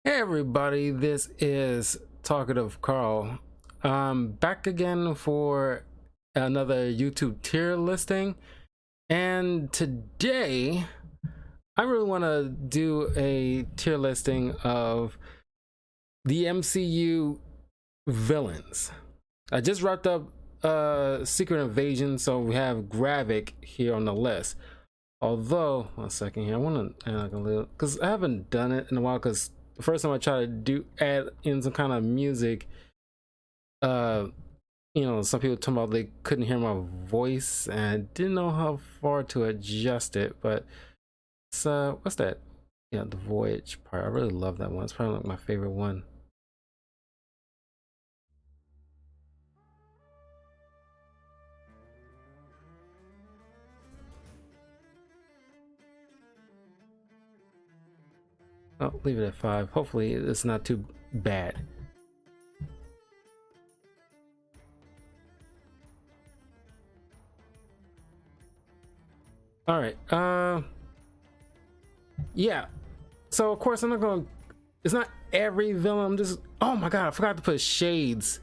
Hey everybody, this is Talkative Carl. Back again for another YouTube tier listing, and today I really want to do a tier listing of the MCU villains. I just wrapped up Secret Invasion, so we have Gravik here on the list. Although, one second here, I want to add like a little, because I haven't done it in a while, because the first time I tried to add in some kind of music, some people talking about they couldn't hear my voice and I didn't know how far to adjust it. But it's what's that? Yeah, the Voyage part. I really love that one. It's probably like my favorite one. I'll leave it at 5. Hopefully it's not too bad. All right. Yeah. So of course I'm not going to, it's not every villain. I'm just, oh my god, I forgot to put Shades.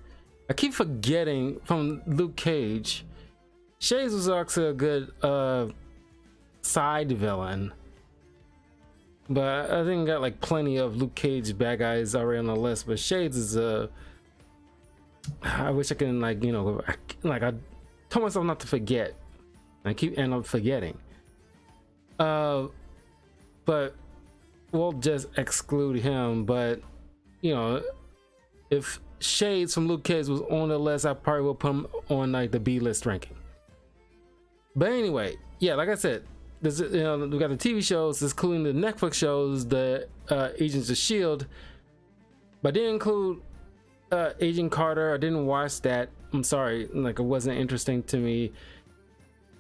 I keep forgetting from Luke Cage. Shades was actually a good side villain. But I think I got like plenty of Luke Cage bad guys already on the list. But Shades is I wish I can I told myself not to forget. I keep end up forgetting. But we'll just exclude him. But if Shades from Luke Cage was on the list, I probably will put him on like the B list ranking. But anyway, yeah, like I said, this, we got the TV shows, including the Netflix shows, the Agents of Shield. But I didn't include Agent Carter. I didn't watch that. I'm sorry, like it wasn't interesting to me.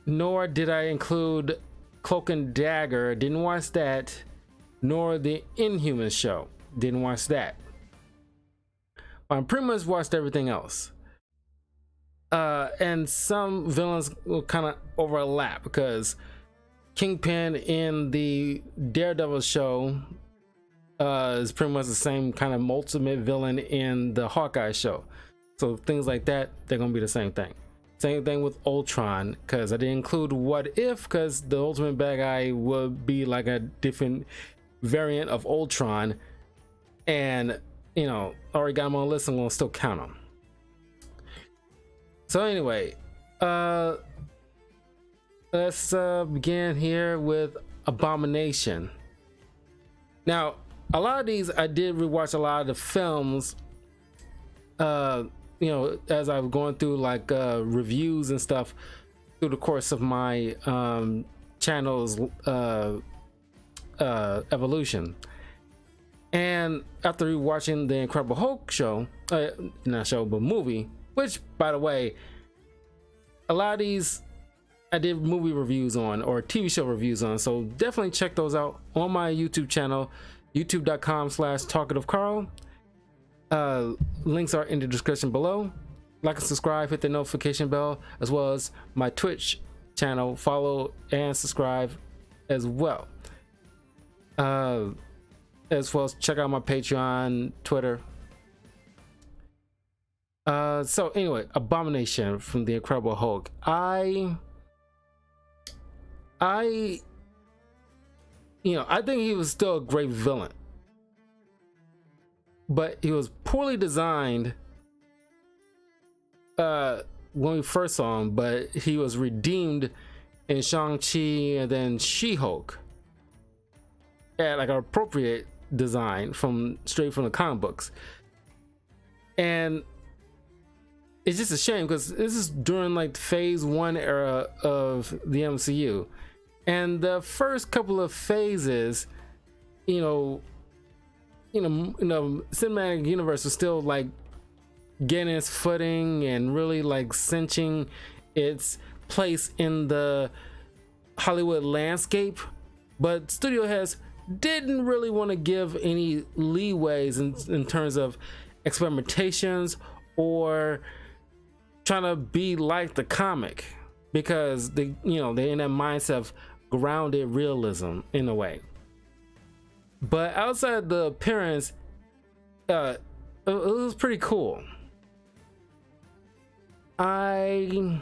Nor did I include Cloak and Dagger. Didn't watch that. Nor the Inhumans show. Didn't watch that. I pretty much watched everything else. And some villains will kind of overlap because Kingpin in the Daredevil show is pretty much the same kind of ultimate villain in the Hawkeye show. So things like that, they're gonna be the same thing. Same thing with Ultron, because I didn't include What If, because the ultimate bad guy would be like a different variant of Ultron, and already got him on the list and we'll still count him. So anyway, let's begin here with Abomination. Now, a lot of these I did rewatch a lot of the films, as I was going through like reviews and stuff through the course of my channel's evolution. And after rewatching the Incredible Hulk show, not show but movie, which by the way, a lot of these I did movie reviews on or TV show reviews on, so definitely check those out on my YouTube channel, youtube.com/talkativecarl. Links are in the description below. Like and subscribe, hit the notification bell, as well as my Twitch channel. Follow and subscribe as well. As well as check out my Patreon, Twitter. So anyway, Abomination from the Incredible Hulk. I think he was still a great villain, but he was poorly designed when we first saw him, but he was redeemed in Shang-Chi and then She-Hulk at like an appropriate design straight from the comic books. And it's just a shame because this is during like phase 1 era of the MCU, and the first couple of phases, cinematic universe was still like getting its footing and really like cinching its place in the Hollywood landscape. But studio heads didn't really want to give any leeways in terms of experimentations or trying to be like the comic, because they're in that mindset of grounded realism in a way. But outside the appearance, it was pretty cool. I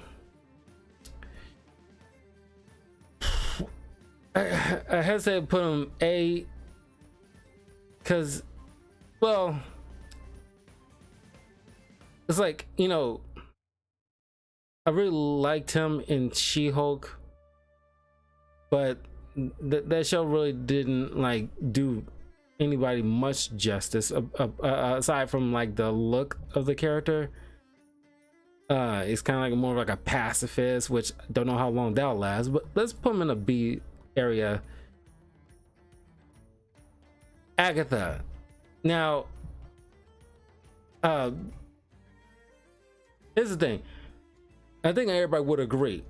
hesitate to put him A because, well, it's like, you know, I really liked him in She-Hulk, but that show really didn't like do anybody much justice aside from like the look of the character. It's kind of like more of like a pacifist, which I don't know how long that'll last, but let's put him in a B area. Agatha. Now, here's the thing. I think everybody would agree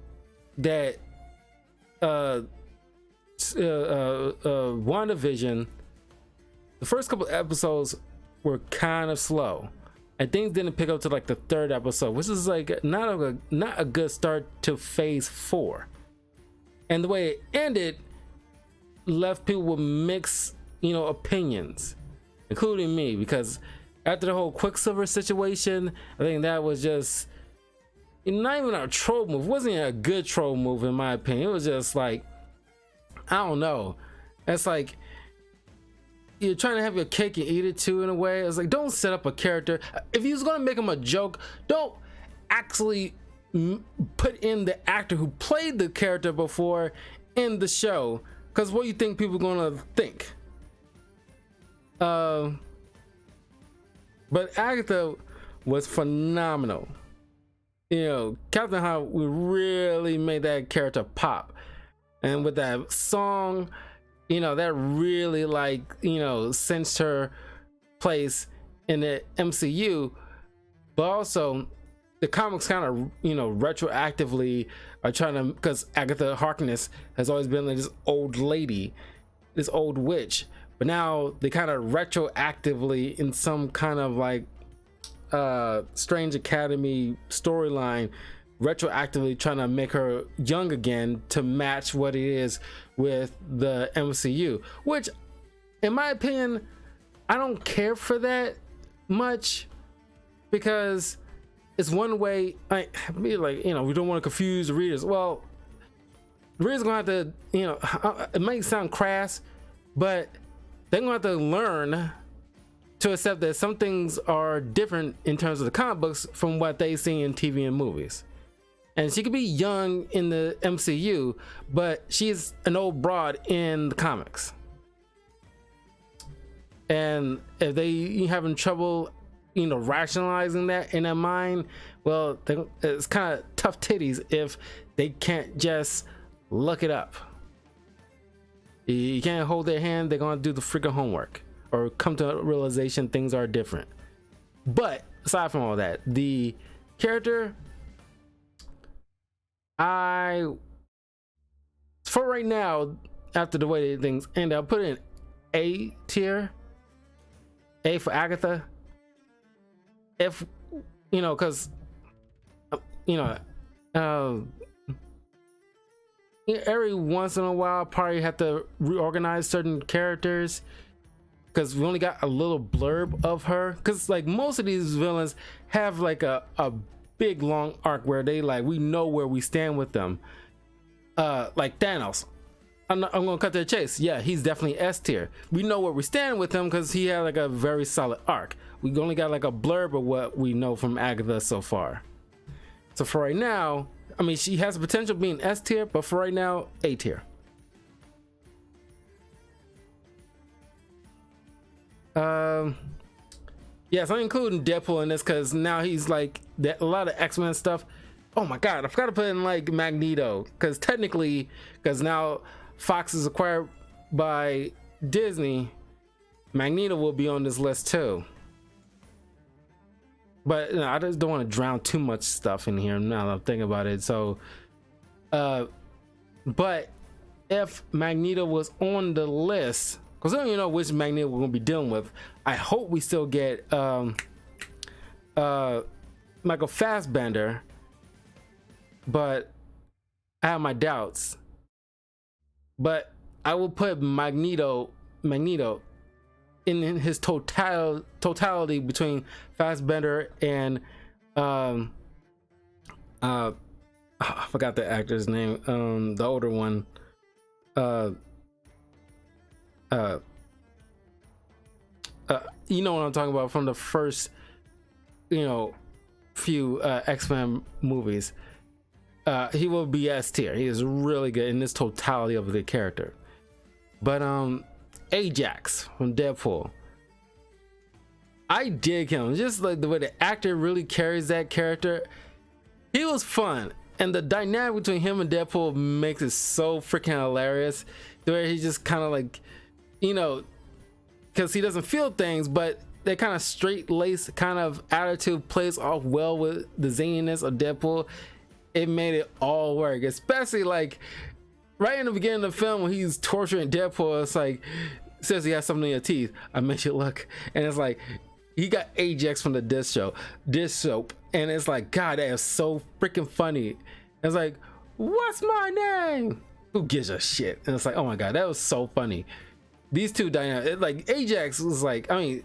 that WandaVision, the first couple episodes were kind of slow, and things didn't pick up to like the third episode, which is like not a good start to phase 4. And the way it ended left people with mixed, you know, opinions, including me, because after the whole Quicksilver situation, I think that was just not even a troll move. It wasn't a good troll move in my opinion. It was just like, I don't know. It's like you're trying to have your cake and eat it too in a way. It's like, don't set up a character. If you was gonna make him a joke, don't actually put in the actor who played the character before in the show, because what do you think people are gonna think? But Agatha was phenomenal. You know, Captain Hart, we really made that character pop, and with that song, you know, that really like, you know, cinched her place in the MCU. But also the comics kind of, you know, retroactively are trying to, because Agatha Harkness has always been like this old lady, this old witch, but now they kind of retroactively in some kind of like Strange Academy storyline, retroactively trying to make her young again to match what it is with the MCU, which in my opinion I don't care for that much, because it's one way I be like, you know, we don't want to confuse the readers. Well, the readers gonna have to, you know, it might sound crass, but they're gonna have to learn to accept that some things are different in terms of the comic books from what they see in TV and movies. And she could be young in the MCU, but she's an old broad in the comics. And if they having trouble, you know, rationalizing that in their mind, well, it's kind of tough titties if they can't just look it up. You can't hold their hand, they're gonna do the freaking homework or come to a realization things are different. But aside from all that, the character, for right now, after the way things end, I'll put it in A tier. A for Agatha. If, you know, because, you know, every once in a while, probably have to reorganize certain characters, because we only got a little blurb of her. Because like most of these villains have like a big long arc where they like, we know where we stand with them. Like Thanos, I'm gonna cut to the chase. Yeah, he's definitely S tier. We know where we stand with him because he had like a very solid arc. We only got like a blurb of what we know from Agatha so far. So for right now, I mean, she has potential being S tier, but for right now, A tier. Yes, I'm including Deadpool in this because now he's like a lot of X-Men stuff. Oh my god, I forgot to put in like Magneto, because technically, because now Fox is acquired by Disney, Magneto will be on this list too. But you know, I just don't want to drown too much stuff in here now that I'm thinking about it. So but if Magneto was on the list, because I don't even know which Magneto we're gonna be dealing with, I hope we still get Michael Fassbender, but I have my doubts. But I will put Magneto in his totality between Fassbender and I forgot the actor's name, the older one, you know what I'm talking about, from the first, you know, few X-Men movies. He will be S tier. He is really good in this totality of the character. But Ajax from Deadpool, I dig him. Just like the way the actor really carries that character. He was fun, and the dynamic between him and Deadpool makes it so freaking hilarious. The way he just kind of like, you know, because he doesn't feel things, but that kind of straight-laced kind of attitude plays off well with the zaniness of Deadpool. It made it all work, especially like right in the beginning of the film when he's torturing Deadpool. It's like, says he has something in your teeth, I made you look, and it's like he got Ajax from the dish soap, and it's like, God, that is so freaking funny. It's like, what's my name? Who gives a shit? And it's like, oh my God, that was so funny. These two dynamics, like Ajax was like, I mean,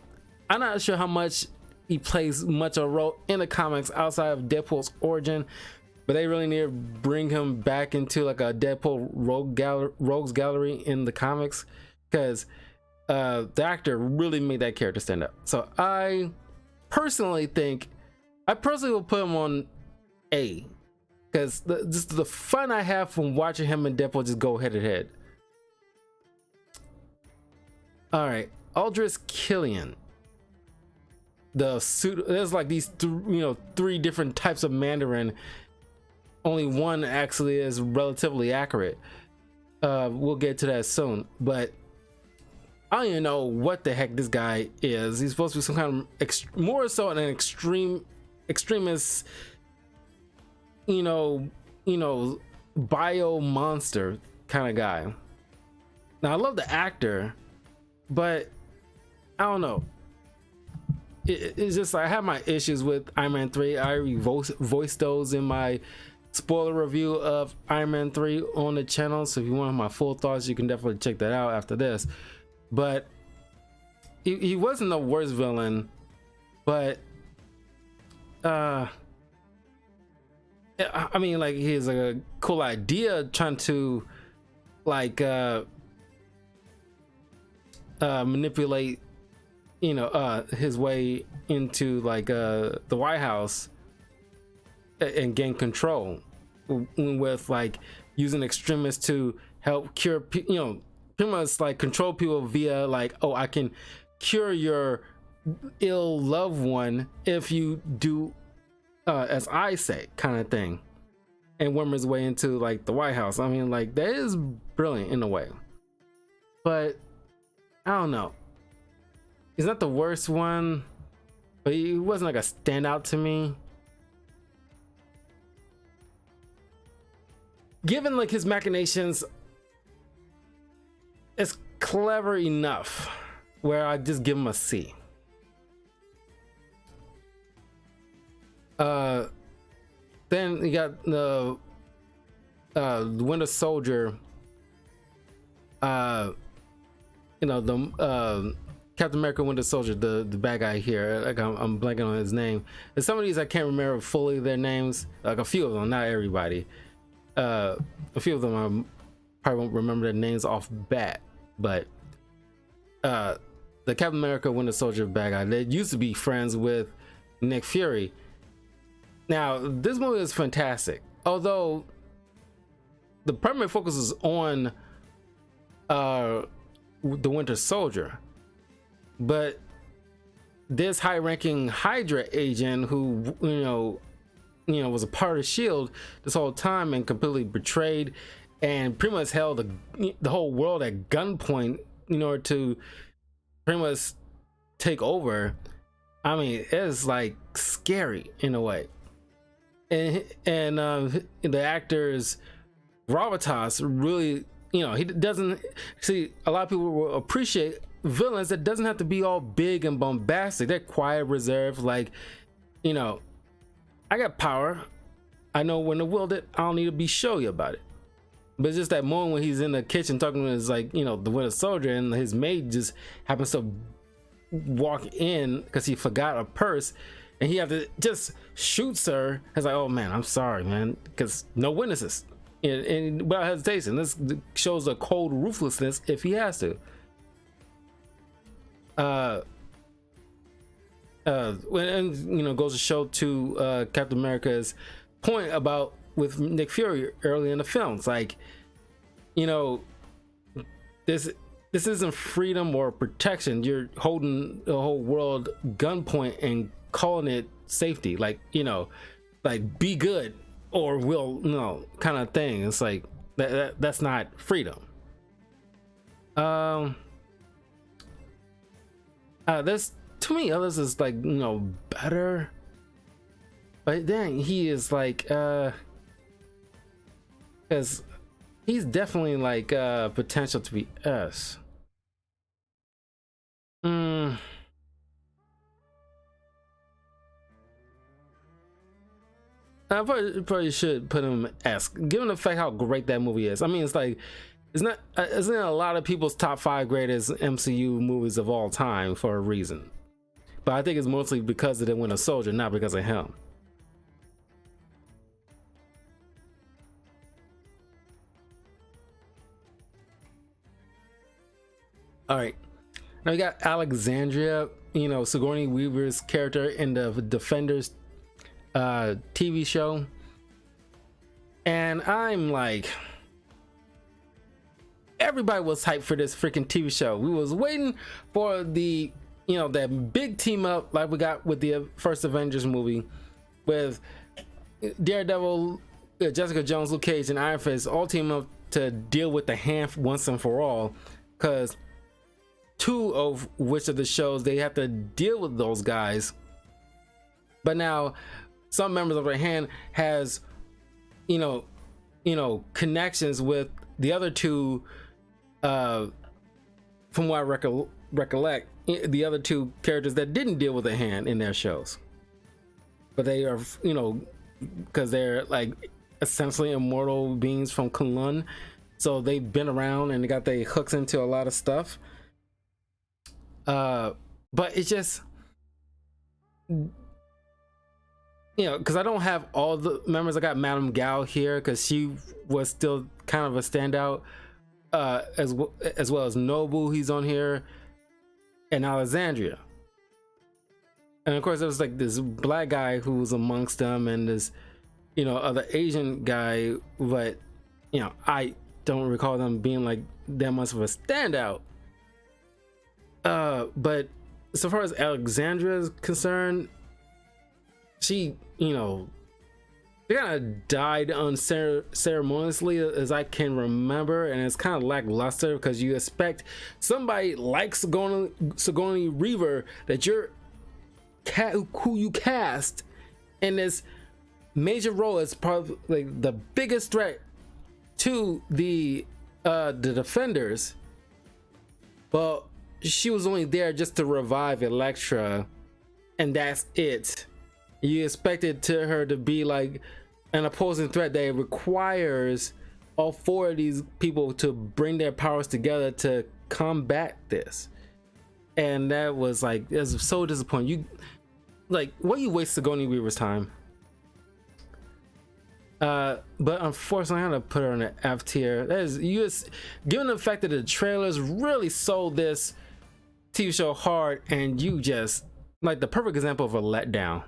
I'm not sure how much he plays much of a role in the comics outside of Deadpool's origin, but they really need to bring him back into like a Deadpool rogues gallery in the comics, because the actor really made that character stand up. So I personally will put him on A, because just the fun I have from watching him and Deadpool just go head to head. All right, Aldris Killian. The suit, there's like these three different types of Mandarin. Only one actually is relatively accurate. We'll get to that soon, but I don't even know what the heck this guy is. He's supposed to be some kind of more so an extremist, you know, bio monster kind of guy. Now I love the actor, but I don't know. It's just, I have my issues with Iron Man 3. I voiced those in my spoiler review of Iron Man 3 on the channel, so if you want my full thoughts, you can definitely check that out after this. But he wasn't the worst villain, but I mean, like, he has a cool idea trying to like manipulate, you know, his way into like the White House and gain control with like using extremists to help cure, you know, pretty much like control people via like, oh, I can cure your ill loved one if you do as I say, kind of thing, and worm his way into like the White House. I mean, like, that is brilliant in a way, but I don't know. He's not the worst one, but he wasn't like a standout to me. Given like his machinations, it's clever enough where I just give him a C. Then you got the Winter Soldier. You know, the Captain America Winter Soldier, the bad guy here. Like, I'm blanking on his name. And some of these I can't remember fully their names. Like a few of them, not everybody. A few of them I probably won't remember their names off bat. But the Captain America Winter Soldier bad guy, they used to be friends with Nick Fury. Now this movie is fantastic, although the primary focus is on the Winter Soldier, but this high-ranking Hydra agent who you know was a part of SHIELD this whole time and completely betrayed and pretty much held the whole world at gunpoint in order to pretty much take over. I mean, it's like scary in a way. And the actors Gravitas really, you know, he doesn't see, a lot of people will appreciate villains that doesn't have to be all big and bombastic. They're quiet, reserved, like, you know, I got power, I know when to wield it, I don't need to be showy about it. But it's just that moment when he's in the kitchen talking to his, like, you know, the Winter Soldier, and his maid just happens to walk in because he forgot a purse, and he have to just shoots her. It's like, oh man, I'm sorry, man, because no witnesses. And without hesitation, this shows a cold ruthlessness if he has to. And goes to show to Captain America's point about with Nick Fury early in the film. It's like, this isn't freedom or protection. You're holding the whole world gunpoint and calling it safety. Like, like be good or we'll kind of thing. It's like that's not freedom. There's too many others is like better, but then he is like because he's definitely like potential to be S. I probably should put him S, given the fact how great that movie is. I mean, it's like isn't it a lot of people's top 5 greatest MCU movies of all time for a reason? But I think it's mostly because of the Winter Soldier, not because of him. All right, now we got Alexandria, Sigourney Weaver's character in the Defenders TV show, and I'm like, everybody was hyped for this freaking TV show. We was waiting for the that big team up like we got with the first Avengers movie, with Daredevil, Jessica Jones, Luke Cage, and Iron Fist all team up to deal with the hand once and for all, because 2 of which of the shows they have to deal with those guys. But now some members of the hand has connections with the other 2, from what I recollect, the other 2 characters that didn't deal with the hand in their shows, but they are because they're like essentially immortal beings from Kunlun, so they've been around and they got their hooks into a lot of stuff. But it's just because I don't have all the members. I got Madame Gao here because she was still kind of a standout, as well as Nobu, he's on here, and Alexandria. And of course there was like this black guy who was amongst them, and this other Asian guy, but I don't recall them being like that much of a standout. But so far as Alexandria is concerned, she they kind of died unceremoniously as I can remember, and it's kind of lackluster because you expect somebody like Sigourney Weaver, that who you cast in this major role as probably like the biggest threat to the Defenders, but she was only there just to revive Elektra, and that's it. You expected her to be like an opposing threat that requires all 4 of these people to bring their powers together to combat this, and that was like, it was so disappointing. You like, what you waste Sigourney Weaver's time. But unfortunately I'm gonna put her in an F tier. That is, given the fact that the trailers really sold this TV show hard, and you just like the perfect example of a letdown.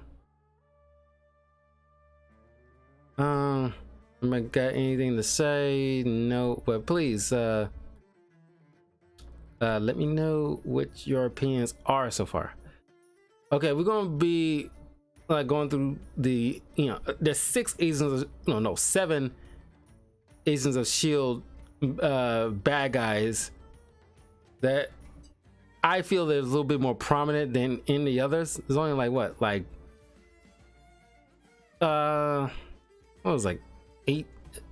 Am I got anything to say? No, but please let me know what your opinions are so far. Okay, we're gonna be like going through the there's 7 Agents of Shield bad guys that I feel they're a little bit more prominent than in the others. There's only like what was like 8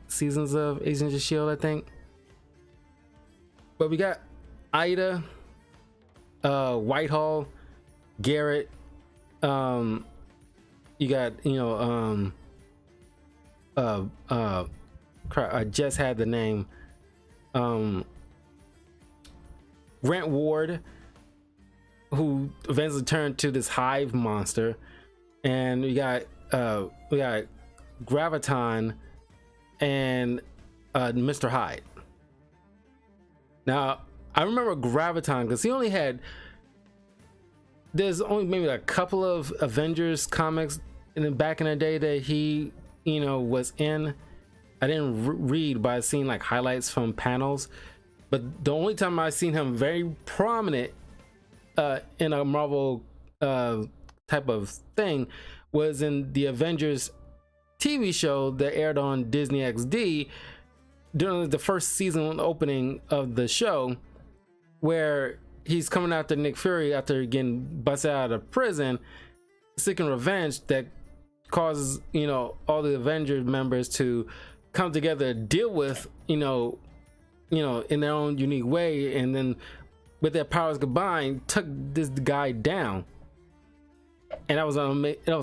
seasons of Agents of Shield, I think. But we got Ida, Whitehall, Garrett, you got crap, I just had the name, Rent Ward, who eventually turned to this hive monster, and we got Graviton and Mr. Hyde. Now I remember Graviton because he only had, there's only maybe a couple of Avengers comics back in the day that he, you know, was in. I didn't read, but I seen like highlights from panels. But the only time I seen him very prominent in a Marvel type of thing was in the Avengers TV show that aired on Disney XD during the first season opening of the show, where he's coming after Nick Fury after getting busted out of prison, seeking revenge that causes, you know, all the Avengers members to come together, deal with, you know, in their own unique way, and then with their powers combined, took this guy down. And that was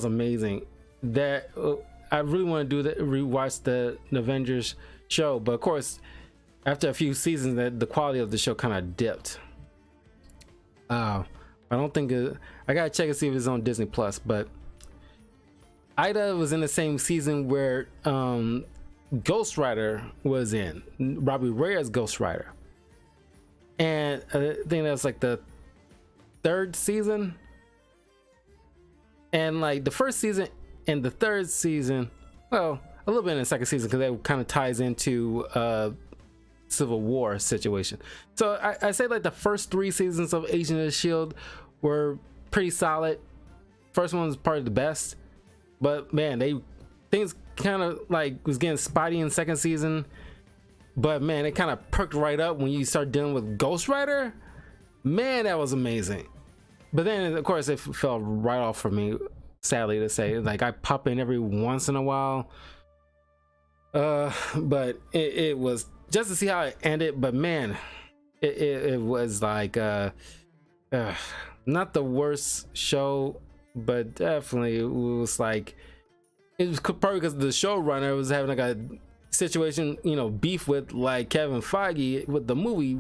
amazing. That I really want to do that, rewatch the Avengers show, but of course, after a few seasons, the quality of the show kind of dipped. I don't think I gotta check and see if it's on Disney Plus. But Ida was in the same season where Ghost Rider was in, Robbie Reyes' Ghost Rider, and I think that's like the third season. And like the first season and the third season, well, a little bit in the second season, because that kind of ties into Civil War situation. So I say like the first 3 seasons of Agent of Shield were pretty solid. First one was probably the best, but man, things kind of like was getting spotty in second season. But man, it kind of perked right up when you start dealing with Ghost Rider. Man, that was amazing. But then of course it fell right off for me, sadly to say. Like I pop in every once in a while, but it was just to see how it ended. But man, it was like not the worst show, but definitely it was like, it was probably because the showrunner was having like a situation, you know, beef with like Kevin Feige with the movie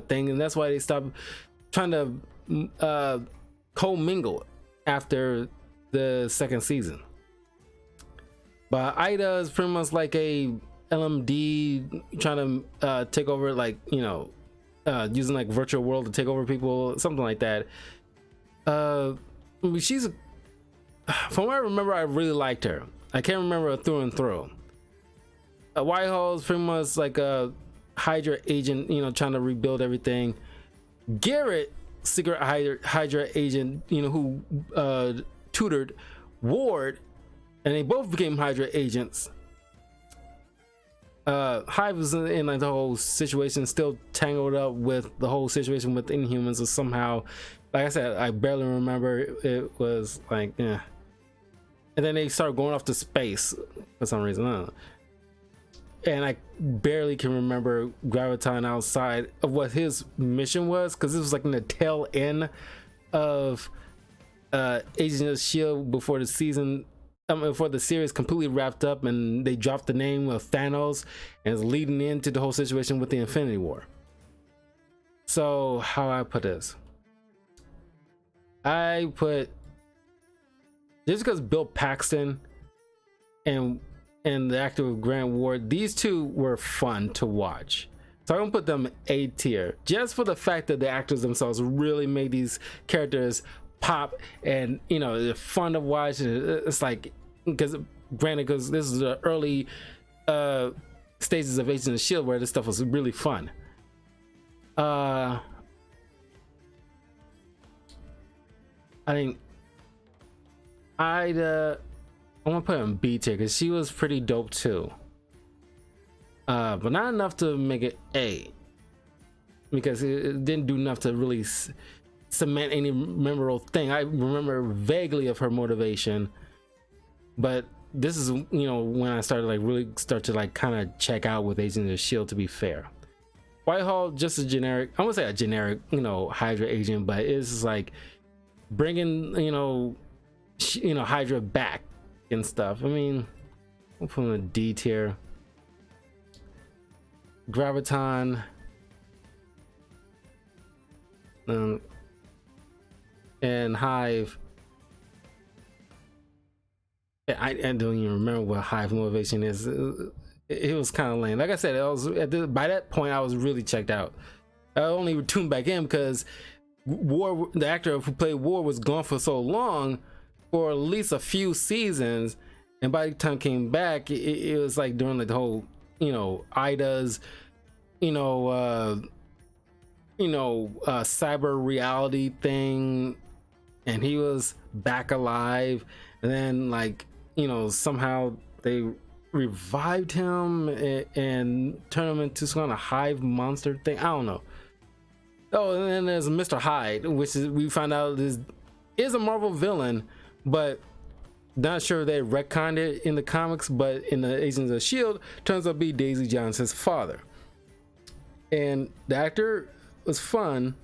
thing, and that's why they stopped trying to co-mingle after the second season. But Ida is pretty much like a LMD trying to take over, like, you know, using like virtual world to take over people, something like that. She's, from what I remember, I really liked her. I can't remember her through and through. Whitehall is pretty much like a Hydra agent, you know, trying to rebuild everything. Garrett, secret Hydra agent, you know, who tutored Ward, and they both became Hydra agents. Hive was in like the whole situation, still tangled up with the whole situation with Inhumans, or somehow, like I said, I barely remember. It was like, yeah. And then they started going off to space for some reason. I don't know. And I barely can remember Graviton outside of what his mission was, because this was like in the tail end of Agent of Shield before the season, before the series completely wrapped up, and they dropped the name of Thanos, and it's leading into the whole situation with the Infinity War. So how I put this, I put, just because Bill Paxton and the actor of Grant Ward, these two were fun to watch. So I'm gonna put them A tier, just for the fact that the actors themselves really made these characters pop, and you know, they're fun to watch. It's like, because granted, because this is the early stages of Agents of Shield where this stuff was really fun. I think I'm gonna put her in B tier because she was pretty dope too, but not enough to make it A, because it didn't do enough to really cement any memorable thing. I remember vaguely of her motivation, but this is, you know, when I started like really start to like kind of check out with Agents of Shield, to be fair. Whitehall, just a generic, I won't say a generic, you know, Hydra agent, but it's just like bringing, you know, Hydra back and stuff. I mean, I'll put him in a D tier. Graviton, and Hive. I don't even remember what Hive motivation is. It was kind of lame. Like I said, by that point I was really checked out. I only tuned back in because War, the actor who played War, was gone for so long, for at least a few seasons, and by the time it came back, it was like during like the whole, Ida's, cyber reality thing, and he was back alive, and then like somehow they revived him and turned him into some kind of hive monster thing. I don't know. Oh, and then there's Mr. Hyde, which is, we found out is a Marvel villain, but not sure they retconned it in the comics, but in the Agents of Shield, turns out to be Daisy Johnson's father. And the actor was fun,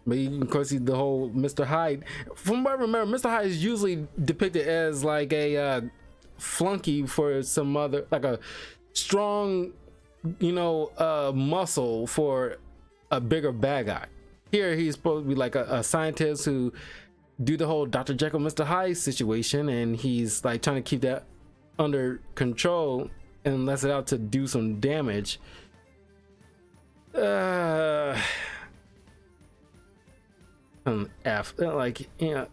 but of course he's the whole Mr. Hyde. From what I remember, Mr. Hyde is usually depicted as like a flunky for some other, like a strong, muscle for a bigger bad guy. Here he's supposed to be like a scientist who do the whole Dr. Jekyll, Mr. Hyde situation, and he's like trying to keep that under control and lets it out to do some damage. F, like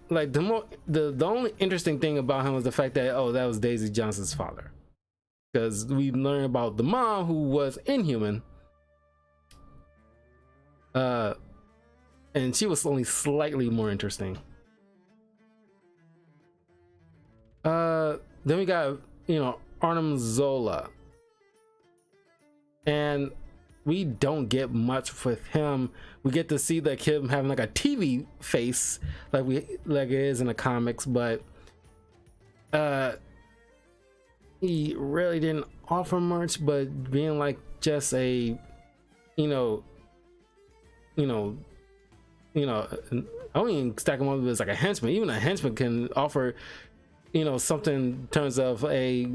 like the only interesting thing about him was the fact that that was Daisy Johnson's father, because we learned about the mom who was Inhuman. And she was only slightly more interesting. Then we got, Arnim Zola. And we don't get much with him. We get to see like him having like a TV face like it is in the comics, but he really didn't offer much, but being like just a I don't even stack him up as like a henchman. Even a henchman can offer, something in terms of a,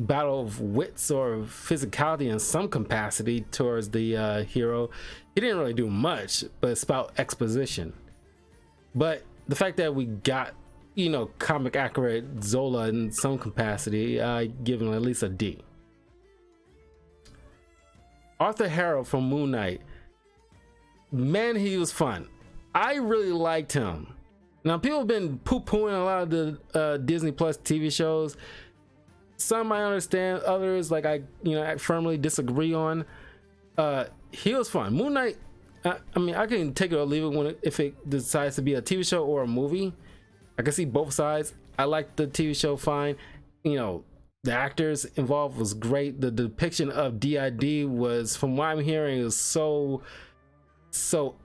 battle of wits or physicality in some capacity towards the hero. He didn't really do much, but it's about exposition. But the fact that we got, comic accurate Zola in some capacity, I give him at least a D. Arthur Harrow from Moon Knight. Man, he was fun. I really liked him. Now, people have been poo-pooing a lot of the Disney Plus TV shows. Some I understand, others like I firmly disagree on. He was fun. Moon Knight, I mean, I can take it or leave it if it decides to be a TV show or a movie. I can see both sides. I like the TV show fine. The actors involved was great. The depiction of DID was, from what I'm hearing, is so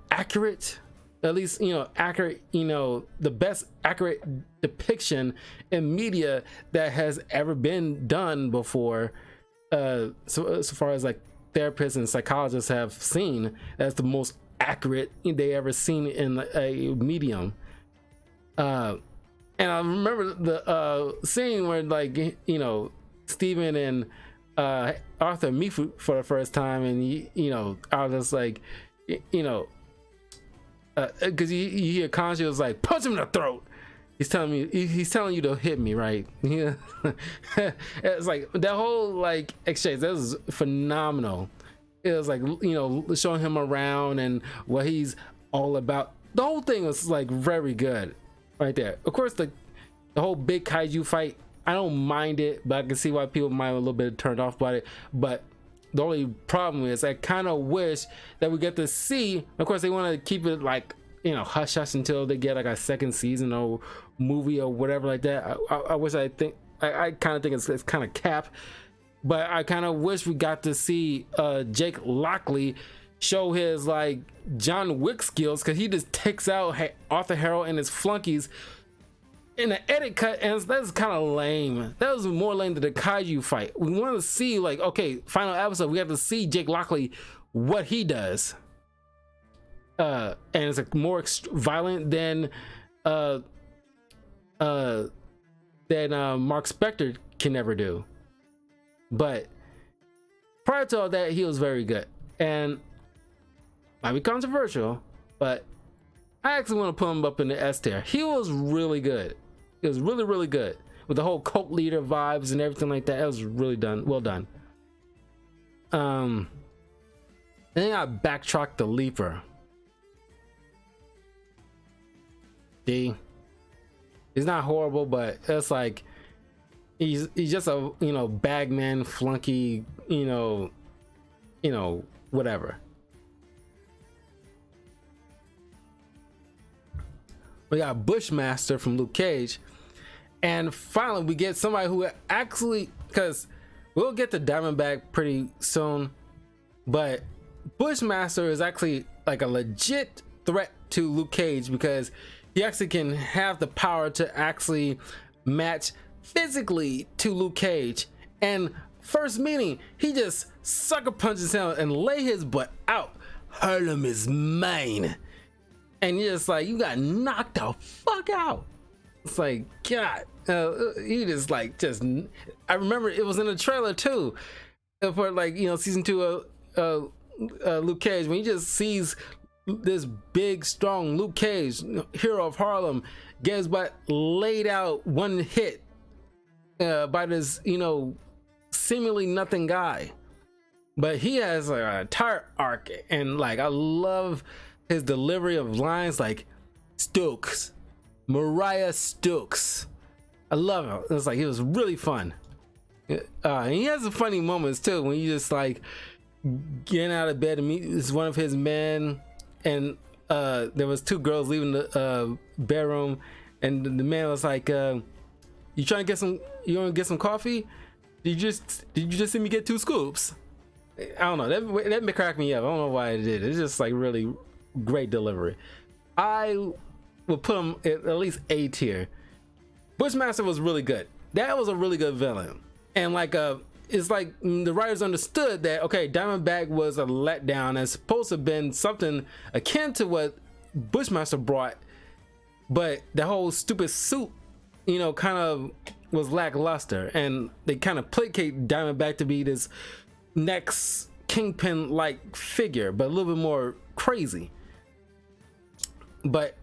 accurate. At least accurate, the best accurate depiction in media that has ever been done before, so far as like therapists and psychologists have seen. That's the most accurate they ever seen in a medium. And I remember the scene where like Steven and Arthur meet for the first time, and I was just like, because you hear Kanji was like, punch him in the throat. He's telling you to hit me, right? Yeah. It's like that whole like exchange, that was phenomenal. It was like showing him around and what he's all about. The whole thing was like very good right there. Of course, the whole big kaiju fight, I don't mind it, but I can see why people might be a little bit turned off by it. But the only problem is I kind of wish that we get to see, of course they want to keep it like hush hush until they get like a second season or movie or whatever like that. I kind of think it's kind of cap, but I kind of wish we got to see Jake Lockley show his like John Wick skills, because he just takes out Arthur Harrow and his flunkies in the edit cut, and that's kind of lame. That was more lame than the kaiju fight. We want to see like, okay, final episode, we have to see Jake Lockley, what he does, and it's like more violent than Mark Spector can ever do. But prior to all that, he was very good, and might be controversial, but I actually want to put him up in the S tier. He was really good. It was really, really good with the whole cult leader vibes and everything like that. It was really well done. Then I backtracked the Leaper. See, he's not horrible, but it's like he's just a bagman flunky, whatever. We got Bushmaster from Luke Cage, and finally we get somebody who actually, because we'll get to Diamondback pretty soon, but Bushmaster is actually like a legit threat to Luke Cage because he actually can have the power to actually match physically to Luke Cage. And first meeting, he just sucker punches him and lay his butt out. Harlem is mine. And you're just like, you got knocked the fuck out. It's like, God, he just like, I remember it was in the trailer too, for like, season 2 of Luke Cage, when he just sees this big, strong Luke Cage, hero of Harlem, gets but laid out one hit by this, seemingly nothing guy. But he has like an entire arc, and like I love his delivery of lines like Stokes, Mariah Stokes. I love him. It's like, he was really fun. And he has some funny moments too, when you just like getting out of bed to meet one of his men, and there was 2 girls leaving the bedroom, and the man was like, you want to get some coffee? Did you just see me get 2 scoops? I don't know, that cracked me up. I don't know why it did. It's just like really great delivery. I would put him at least A tier. Bushmaster was really good. That was a really good villain, and like it's like the writers understood that, okay, Diamondback was a letdown and supposed to have been something akin to what Bushmaster brought, but the whole stupid suit, kind of was lackluster, and they kind of placate Diamondback to be this next Kingpin like figure, but a little bit more crazy. But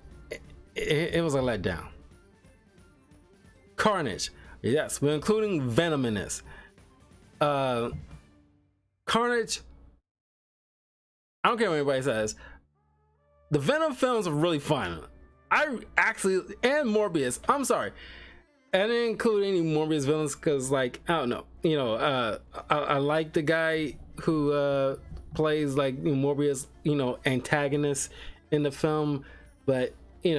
it was a letdown. Carnage, yes, we're including Venom in this. Carnage, I don't care what anybody says, the Venom films are really fun. And Morbius, I'm sorry, I didn't include any Morbius villains because, like, I don't know, I like the guy who plays like Morbius, antagonist in the film, but he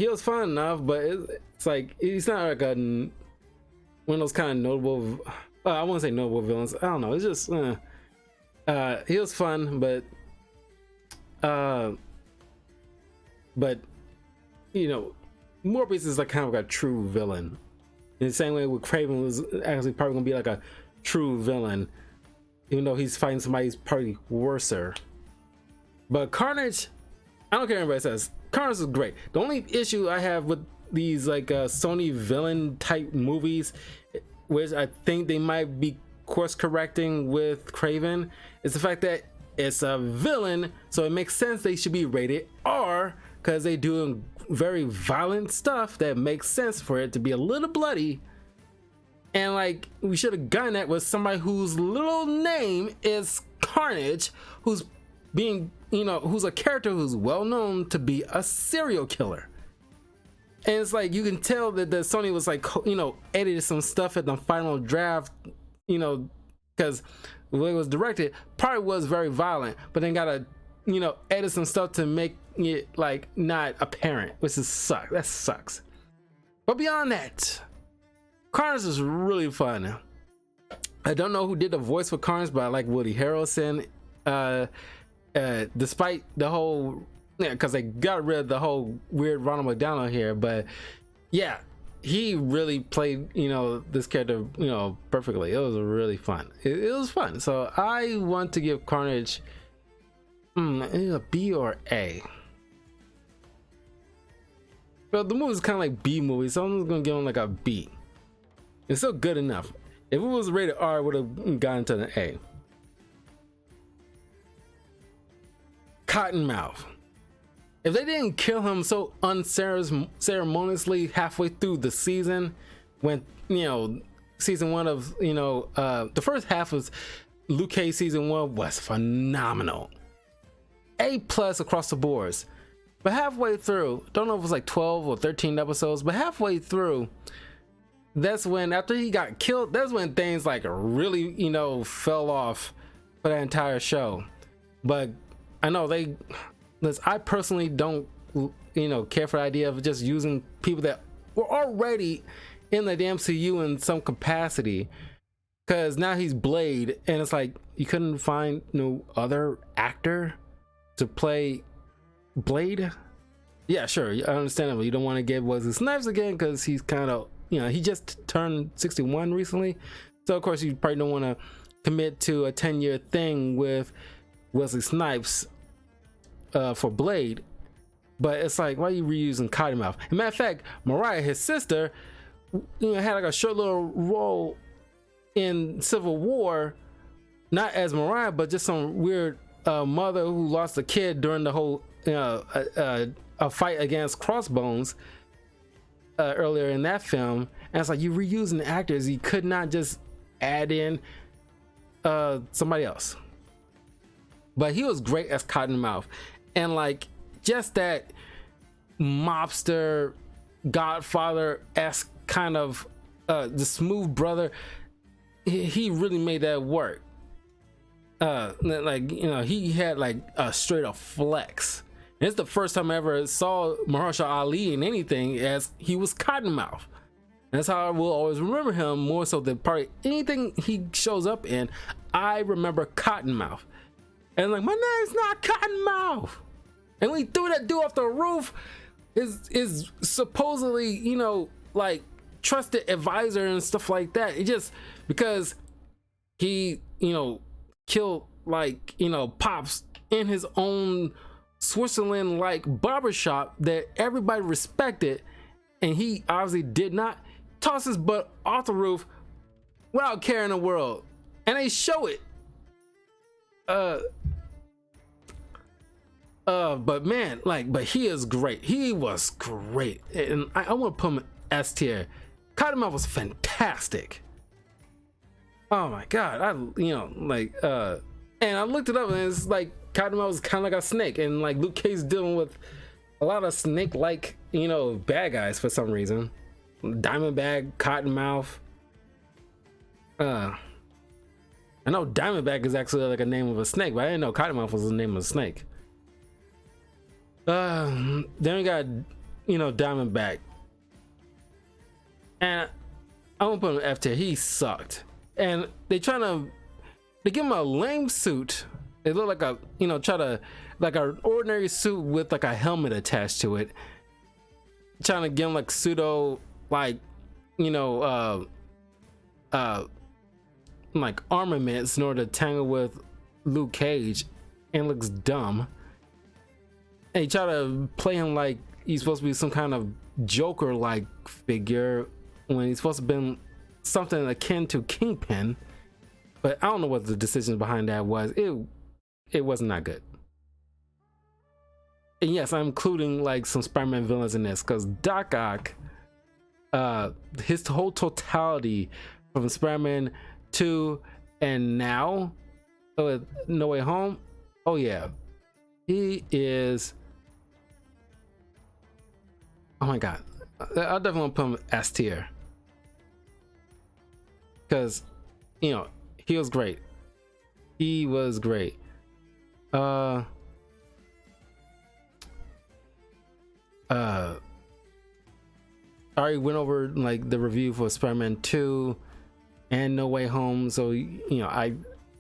was fun enough, but it's like he's not like one of those kind of notable, I wouldn't say notable villains, I don't know, it's just he was fun, but Morbius is like kind of like a true villain in the same way with Craven was actually probably gonna be like a true villain, even though he's fighting somebody who's probably worser. But Carnage, I don't care what anybody says, Carnage is great. The only issue I have with these like Sony villain type movies, which I think they might be course correcting with Craven, is the fact that it's a villain, so it makes sense they should be rated R, because they doing very violent stuff that makes sense for it to be a little bloody. And like, we should have gotten that with somebody whose little name is Carnage, who's being, who's a character who's well known to be a serial killer. And it's like, you can tell that the Sony was like, edited some stuff at the final draft, because the way it was directed probably was very violent, but then gotta, edit some stuff to make it like not apparent, which is that sucks. But beyond that, Carnage is really fun. I don't know who did the voice for Carnage, but I like Woody Harrelson. Despite the whole, because they got rid of the whole weird Ronald McDonald here, but yeah, he really played this character perfectly. It was really fun. It was fun. So I want to give Carnage a B or A. Well, the movie's kind of like B movie, so I'm just gonna give him like a B. It's still good enough. If it was rated R, it would have gotten to an A. Cottonmouth. If they didn't kill him so unceremoniously halfway through the season, when, you know, season 1 of, you know, the first half of Luke Cage season 1 was phenomenal. A+ across the boards. But halfway through, don't know if it was like 12 or 13 episodes, but halfway through, that's when, after he got killed, that's when things like really, you know, fell off for that entire show. But I know I personally don't, you know, care for the idea of just using people that were already in the MCU in some capacity, because now he's Blade, and it's like you couldn't find no other actor to play Blade. Yeah, sure, I understand, you don't want to give Wesley Snipes again because he's kind of, you know, he just turned 61 recently, so of course you probably don't want to commit to a 10-year thing with Wesley Snipes for Blade. But it's like, why are you reusing Cottonmouth? As a matter of fact, Mariah, his sister, you know, had like a short little role in Civil War, not as Mariah, but just some weird mother who lost a kid during the whole, you know, a fight against Crossbones earlier in that film. And it's like, you reusing the actors, you could not just add in somebody else. But he was great as Cottonmouth, and like just that mobster Godfather-esque kind of the smooth brother, he really made that work. Like, you know, he had like a straight up flex. And it's the first time I ever saw Mahershala Ali in anything as he was Cottonmouth. That's how I will always remember him, more so than probably anything he shows up in. I remember Cottonmouth, and like, my name's not Cottonmouth. And when he threw that dude off the roof, is supposedly, you know, like trusted advisor and stuff like that, it just because he, you know, killed, like, you know, Pops in his own Switzerland like barbershop that everybody respected, and he obviously did not toss his butt off the roof without caring in the world, and they show it. But man, like, but he is great. He was great, and I want to put him in S tier. Cottonmouth was fantastic. Oh my god, you know, like, and I looked it up, and it's like Cottonmouth was kind of like a snake, and like Luke Cage dealing with a lot of snake-like, you know, bad guys for some reason. Diamondback, Cottonmouth. I know Diamondback is actually like a name of a snake, but I didn't know Cottonmouth was the name of a snake. Then we got, you know, Diamondback, and I'm gonna put him in F tier. He sucked, and they give him a lame suit. It looked like a, you know, like an ordinary suit with like a helmet attached to it, trying to give him like pseudo, like, you know, like armaments in order to tangle with Luke Cage, and looks dumb. And he try to play him like he's supposed to be some kind of Joker like figure when he's supposed to be something akin to Kingpin. But I don't know what the decision behind that was. It wasn't that good. And yes, I'm including like some Spider-Man villains in this, because Doc Ock, his whole totality from Spider-Man 2 and now with No Way Home, oh yeah, he is, oh my god, I'll definitely put him S tier, because, you know, he was great. He was great. I already went over like the review for Spider-Man 2 and No Way Home, so, you know, I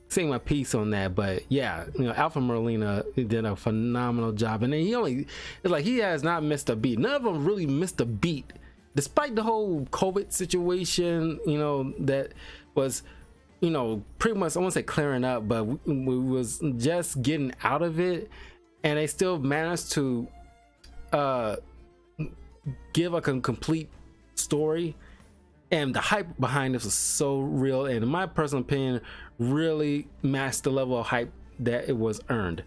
say my piece on that. But yeah, you know, Alfred Molina did a phenomenal job, and then it's like he has not missed a beat. None of them really missed a beat, despite the whole COVID situation, you know, that was, you know, pretty much, I won't say clearing up, but we was just getting out of it, and they still managed to give a complete story, and the hype behind this was so real, and in my personal opinion really matched the level of hype that it was earned.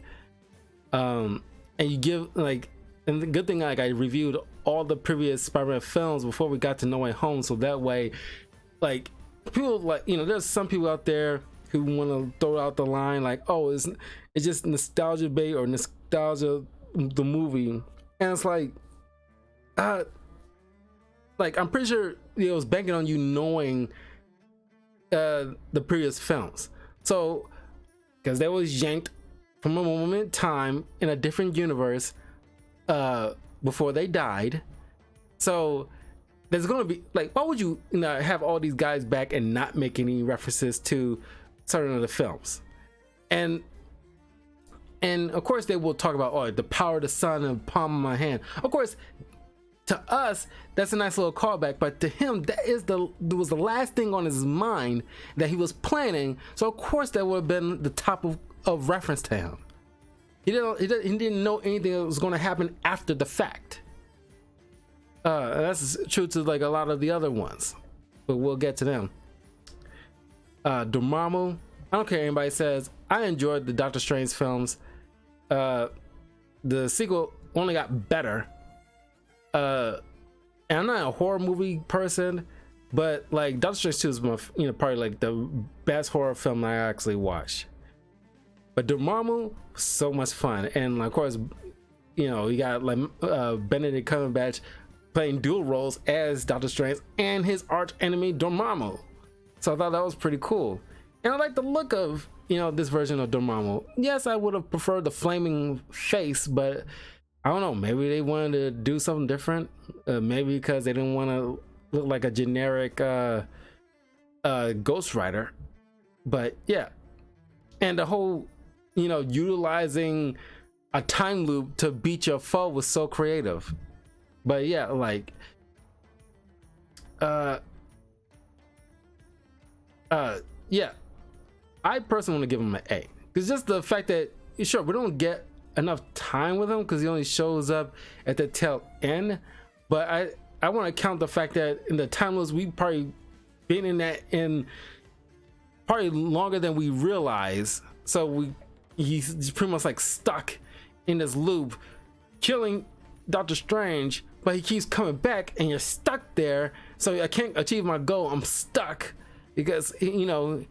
And you give like, and the good thing, like, I reviewed all the previous Spider-Man films before we got to No Way Home, so that way, like, people, like, you know, there's some people out there who want to throw out the line like, oh, it's just nostalgia bait or nostalgia the movie, and it's like I'm pretty sure it was banking on you knowing the previous films, so because they was yanked from a moment in time in a different universe before they died. So there's gonna be like, why would you know, have all these guys back and not make any references to certain of the films? And of course they will talk about, oh, the power of the sun and the palm of my hand. Of course, to us that's a nice little callback, but to him that was the last thing on his mind that he was planning. So of course that would have been the top of reference to him. He didn't know anything that was going to happen after the fact. That's true to like a lot of the other ones, but we'll get to them. Dormammu, I don't care what anybody says, I enjoyed the Doctor Strange films. The sequel only got better. And I'm not a horror movie person, but like Doctor Strange 2 is my, you know, probably like the best horror film I actually watched. But Dormammu, so much fun, and of course, you know, you got like Benedict Cumberbatch playing dual roles as Doctor Strange and his arch enemy Dormammu. So I thought that was pretty cool, and I like the look of, you know, this version of Dormammu. Yes, I would have preferred the flaming face, but I don't know, maybe they wanted to do something different. Maybe because they didn't want to look like a generic Ghost Rider. But yeah, and the whole, you know, utilizing a time loop to beat your foe was so creative. But yeah, like yeah, I personally want to give him an A, because just the fact that, sure, we don't get enough time with him because he only shows up at the tail end, but I want to count the fact that in the time loops we probably been in that in probably longer than we realize. So he's pretty much like stuck in this loop killing Doctor Strange, but he keeps coming back and you're stuck there. So I can't achieve my goal, I'm stuck because you know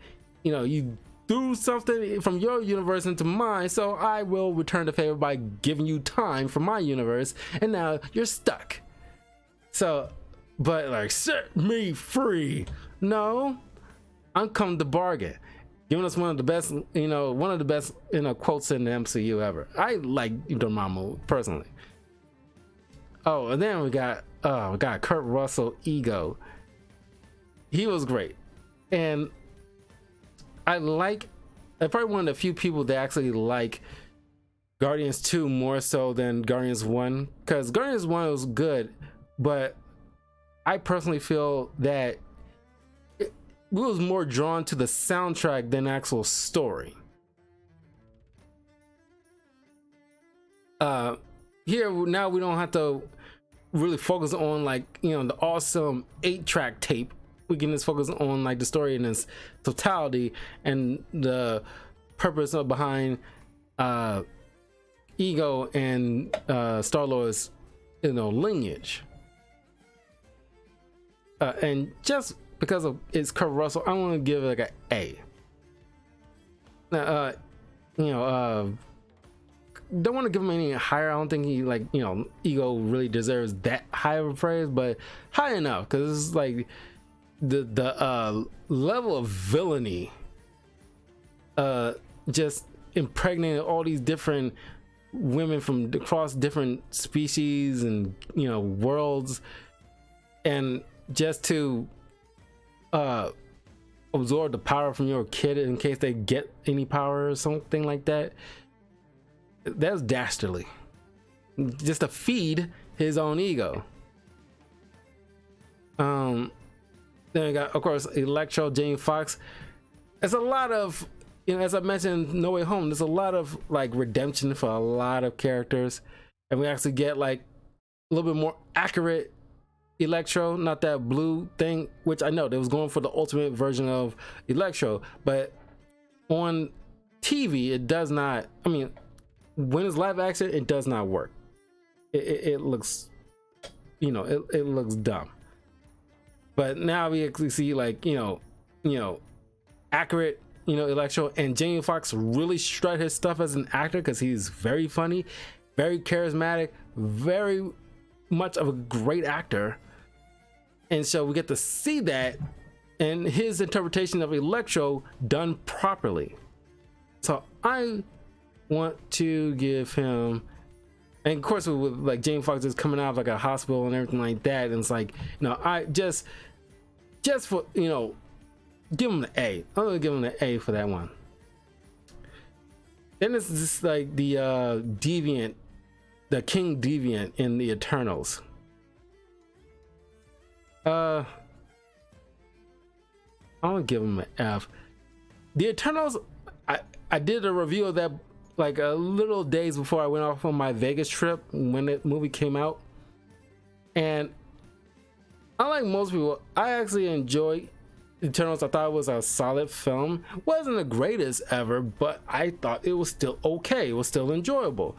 you threw something from your universe into mine, so I will return the favor by giving you time from my universe, and now you're stuck. So, but like, set me free. No, I'm come to bargain, giving us one of the best, you know, quotes in the MCU ever. I like Dormammu personally. Oh, and then we got Kurt Russell, Ego. He was great, and I'm probably one of the few people that actually like Guardians 2 more so than Guardians 1, because Guardians 1 was good, but I personally feel that it was more drawn to the soundtrack than actual story. Here now we don't have to really focus on, like, you know, the awesome 8-track tape. We can just focus on like the story in its totality and the purpose of behind Ego and Star-Lord's, you know, lineage. And just because of it's Kurt Russell, I want to give it like an A. Now, you know, don't want to give him any higher. I don't think he, like, you know, Ego really deserves that high of a praise, but high enough, because it's like the level of villainy just impregnated all these different women from across different species and, you know, worlds, and just to absorb the power from your kid in case they get any power or something like that. That's dastardly, just to feed his own ego. Then we got, of course, Electro, Jamie Foxx. There's a lot of, you know, as I mentioned, No Way Home, there's a lot of like redemption for a lot of characters, and we actually get like a little bit more accurate Electro, not that blue thing, which I know they was going for the ultimate version of Electro, but on TV it does not. I mean, when it's live action, it does not work. It looks, it looks dumb. But now we actually see like accurate Electro, and Jamie Foxx really strut his stuff as an actor because he's very funny, very charismatic, very much of a great actor. And so we get to see that and his interpretation of Electro done properly. So I want to give him, and of course with like Jamie Foxx is coming out of like a hospital and everything like that, and it's like, I just for give him the A. I'm gonna give him the A for that one. Then it's just like the deviant, the King Deviant in the Eternals. I'm gonna give him an F. The Eternals, I did a review of that like a little days before I went off on my Vegas trip when the movie came out, and unlike most people, I actually enjoy Eternals. I thought it was a solid film. Wasn't the greatest ever, but I thought it was still okay. It was still enjoyable.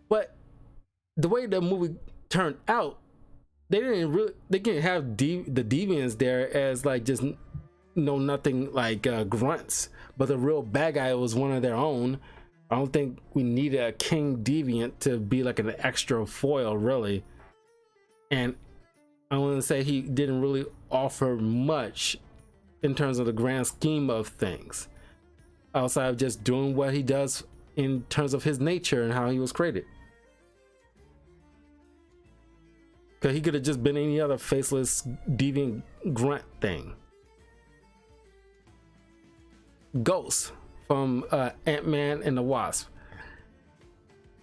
But the way the movie turned out, they didn't have the deviants there as like just nothing like grunts, but the real bad guy was one of their own. I don't think we needed a King Deviant to be like an extra foil, really. And I want to say he didn't really offer much in terms of the grand scheme of things, outside of just doing what he does in terms of his nature and how he was created. Because he could have just been any other faceless deviant grunt thing. Ghost from Ant-Man and the Wasp.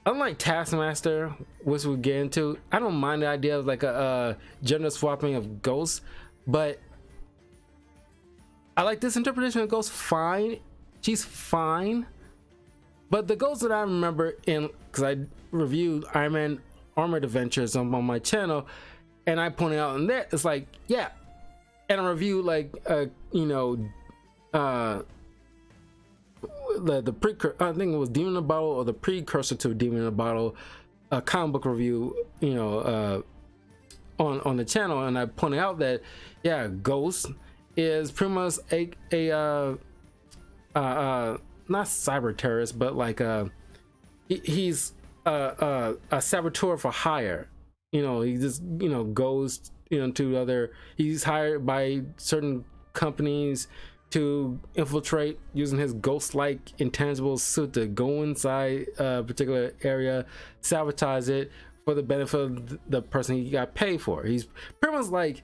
Unlike Taskmaster, which we'll get into, I don't mind the idea of like a gender swapping of Ghost, but I like this interpretation of Ghost fine. She's fine. But the Ghost that I remember in, because I reviewed Iron Man Armored Adventures on my channel, and I pointed out in that, it's like, yeah. And I reviewed like, the precursor, I think it was Demon in a Bottle or the precursor to Demon in a Bottle, a comic book review, on the channel, and I pointed out that Ghost is pretty much a not cyber terrorist, but like he's a saboteur for hire. He just goes to other. He's hired by certain companies to infiltrate using his ghost-like intangible suit to go inside a particular area, sabotage it for the benefit of the person he got paid for. He's pretty much like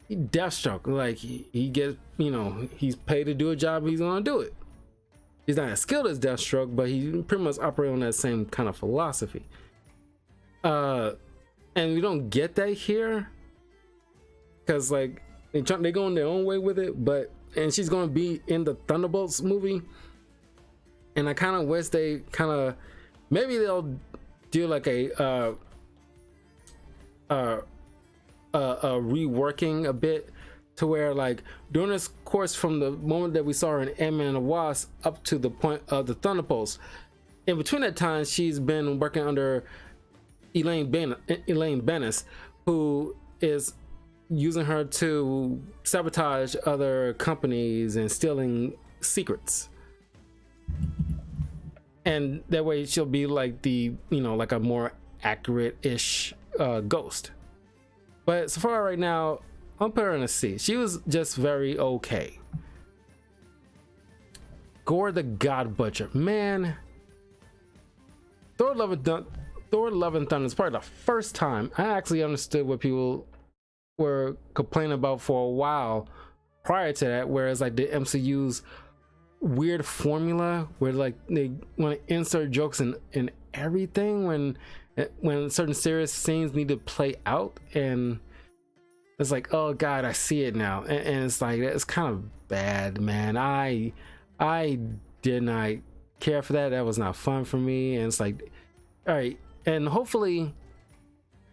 Deathstroke. Like he gets, he's paid to do a job, he's gonna do it. He's not as skilled as Deathstroke, but he pretty much operates on that same kind of philosophy. And we don't get that here because like they go in their own way with it, and she's going to be in the Thunderbolts movie, and I kind of wish they maybe they'll do like a reworking a bit to where like during this course from the moment that we saw her in Ant-Man and the Wasp up to the point of the Thunderbolts, in between that time she's been working under Elaine Bennis, who is using her to sabotage other companies and stealing secrets, and that way she'll be like the like a more accurate-ish Ghost. But so far right now, I'll put her in a C. She was just very okay. Gore the God Butcher, man. Thor: Love and Thunder is probably the first time I actually understood what people were complaining about for a while prior to that, whereas like the MCU's weird formula where like they want to insert jokes in everything when certain serious scenes need to play out, and it's like, oh god, I see it now, and it's like, it's kind of bad, man. I did not care for that. That was not fun for me, and it's like, all right. And hopefully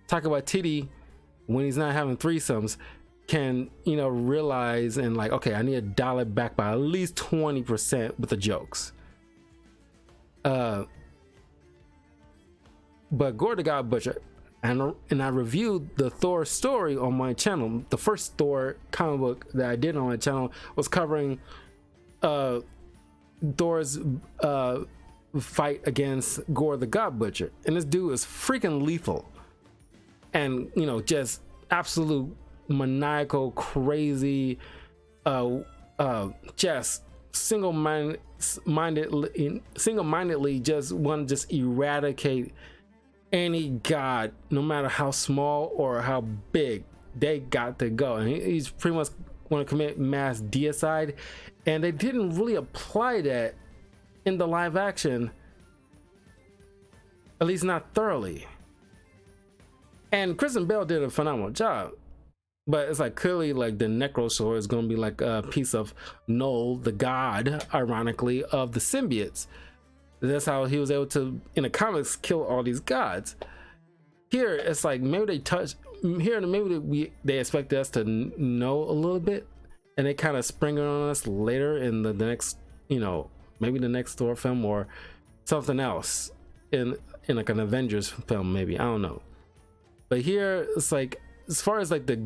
Taika Waititi, when he's not having threesomes, can realize and like, okay, I need to dial it back by at least 20% with the jokes. but Gore the God Butcher, and I reviewed the Thor story on my channel. The first Thor comic book that I did on my channel was covering Thor's fight against Gore the God Butcher, and this dude is freaking lethal, and you know, just absolute maniacal, crazy, just single-mindedly just want to just eradicate any god, no matter how small or how big. They got to go, and he's pretty much want to commit mass deicide, and they didn't really apply that in the live action, at least not thoroughly. And Kristen Bell did a phenomenal job, but it's like clearly like the Necrosword is going to be like a piece of Null, the god, ironically, of the symbiotes. That's how he was able to, in the comics, kill all these gods. Here, it's like maybe they touch here, maybe they expect us to know a little bit, and they kind of spring it on us later in the next, you know, maybe the next Thor film or something else in like an Avengers film, maybe, I don't know. But here, it's like, as far as like the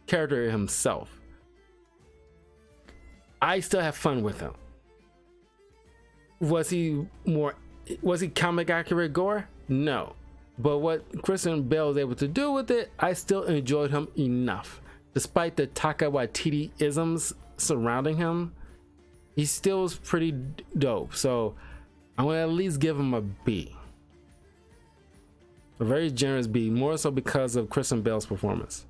character himself, I still have fun with him. Was he comic accurate Gore? No. But what Kristen Bell was able to do with it, I still enjoyed him enough. Despite the Taika Waititi isms surrounding him, he still was pretty dope. So I'm gonna at least give him a B. A very generous B, more so because of Kristen Bell's performance.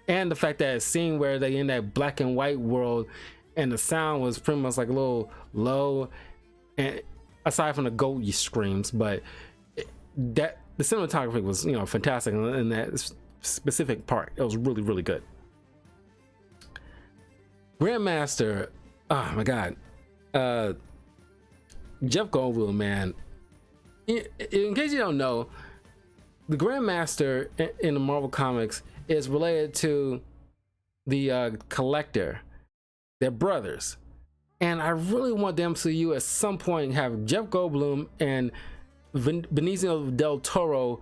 And the fact that a scene where they in that black and white world and the sound was pretty much like a little low, and aside from the goat screams, but that the cinematography was, you know, fantastic in that specific part. It was really, really good. Grandmaster, oh my god, Jeff Goldblum, man. In case you don't know, the Grandmaster in the Marvel Comics is related to the Collector. They're brothers, and I really want the MCU at some point have Jeff Goldblum and Benicio del Toro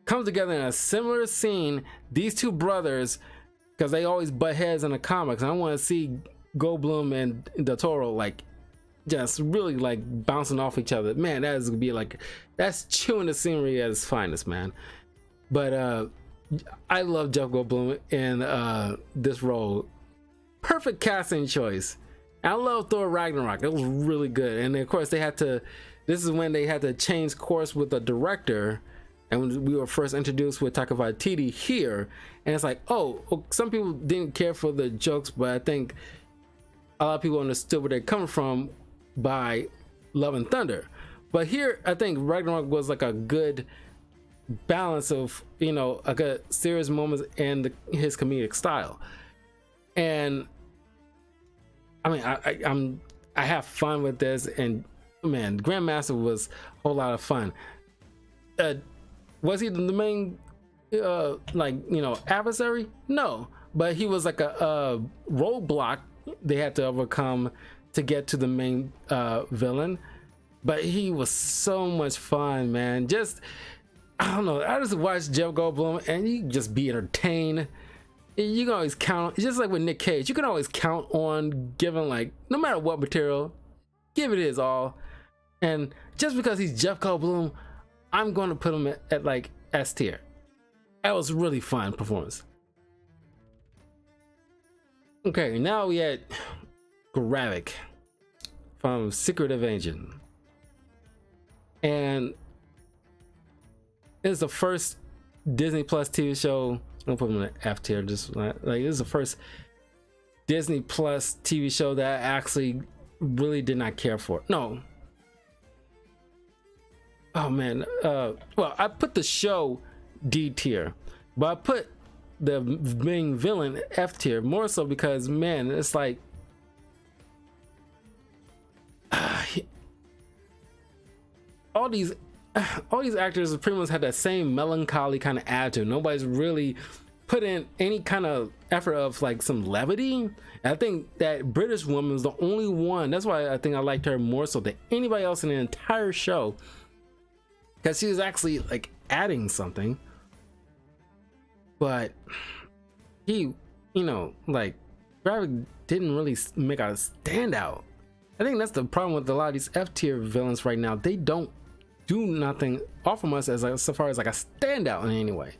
come together in a similar scene. These two brothers, because they always butt heads in the comics, and I want to see Goldblum and del Toro like just really like bouncing off each other. Man, that is gonna be like, that's chewing the scenery at its finest, man. But I love Jeff Goldblum in this role. Perfect casting choice. I love Thor Ragnarok. It was really good. And of course they had to, this is when they had to change course with the director, and when we were first introduced with Taika Waititi here, and it's like, oh, some people didn't care for the jokes, but I think a lot of people understood where they're coming from by Love and Thunder. But here, I think Ragnarok was like a good balance of, you know, a good serious moments and his comedic style. And I mean, I have fun with this, and man, Grandmaster was a whole lot of fun. Was he the main like, you know, adversary? No, but he was like a roadblock they had to overcome to get to the main villain. But he was so much fun, man. Just, I don't know, I just watched Jeff Goldblum and you just be entertained. You can always count, just like with Nick Cage, you can always count on giving, like, no matter what material, give it his all. And just because he's Jeff Goldblum, I'm going to put him at like S tier. That was really fun performance. Okay, now we had Gravik from Secret Agent, and it's the first Disney Plus TV show. I'm gonna put him in the F tier. Just like this is the first Disney Plus TV show that I actually really did not care for. No. Oh man. Well, I put the show D tier, but I put the main villain F tier, more so because, man, it's like all these actors pretty much had that same melancholy kind of attitude. Nobody's really put in any kind of effort of like some levity. And I think that British woman was the only one. That's why I think I liked her more so than anybody else in the entire show, because she was actually like adding something, but he, you know, like Gravik didn't really make a standout. I think that's the problem with a lot of these F tier villains right now. They don't do nothing off from us as far as like a standout in any way.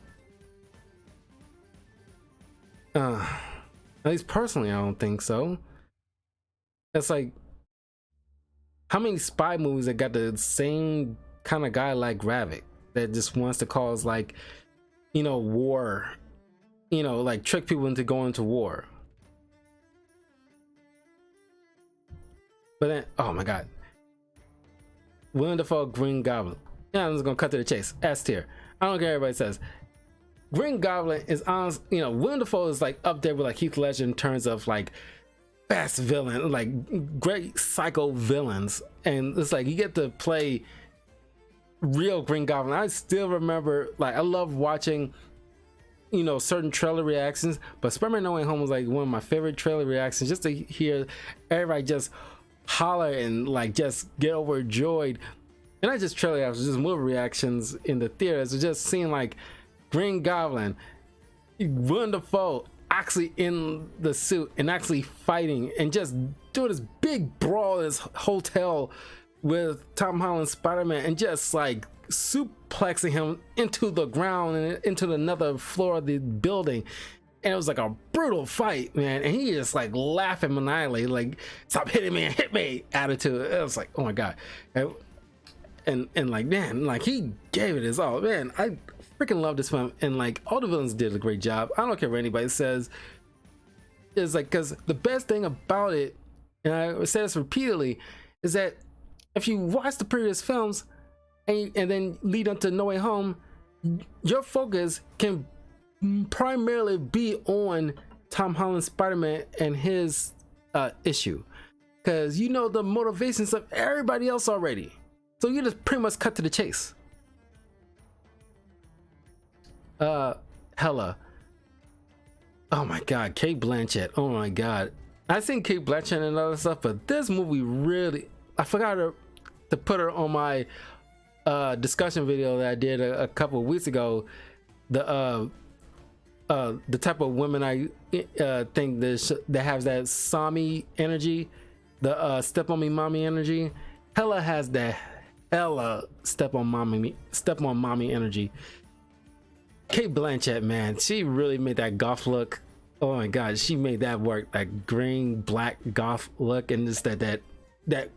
At least personally, I don't think so. It's like, how many spy movies that got the same kind of guy like Gravik that just wants to cause, like, you know, war, you know, like trick people into going to war. But then, oh my god, Willem Dafoe, Green Goblin. Yeah, I'm just gonna cut to the chase. S tier. I don't care what everybody says. Green Goblin is honest, you know, Willem Dafoe is like up there with like Heath Ledger in terms of like best villain, like great psycho villains, and it's like you get to play real Green Goblin. I still remember, like, I love watching, you know, certain trailer reactions, but Spider-Man No Way Home was like one of my favorite trailer reactions, just to hear everybody just holler and like just get overjoyed. And not just trailer reactions, just movie reactions in the theaters, just seeing like Green Goblin, Willem Dafoe actually in the suit and actually fighting and just doing this big brawl in this hotel with Tom Holland Spider-Man and just like suplexing him into the ground and into another floor of the building. And it was like a brutal fight, man. And he just like laughing maniacally, like, stop hitting me and hit me attitude. It was like, oh my god. And like, man, like he gave it his all. Man, I freaking love this film, and like all the villains did a great job. I don't care what anybody says. It's like, because the best thing about it, and I say this repeatedly, is that if you watch the previous films and then lead up to No Way Home, your focus can primarily be on Tom Holland Spider-Man and his issue, because you know the motivations of everybody else already, so you just pretty much cut to the chase. Hella, oh my god, Cate Blanchett, oh my god. I seen Cate Blanchett and other stuff, but this movie really, I forgot to put her on my discussion video that I did a couple of weeks ago. The type of women I think that has that Sami energy, the step on me mommy energy. Hella has that hella step on mommy energy. Cate Blanchett, man, she really made that goth look. Oh my god, she made that work, that green black goth look, and just that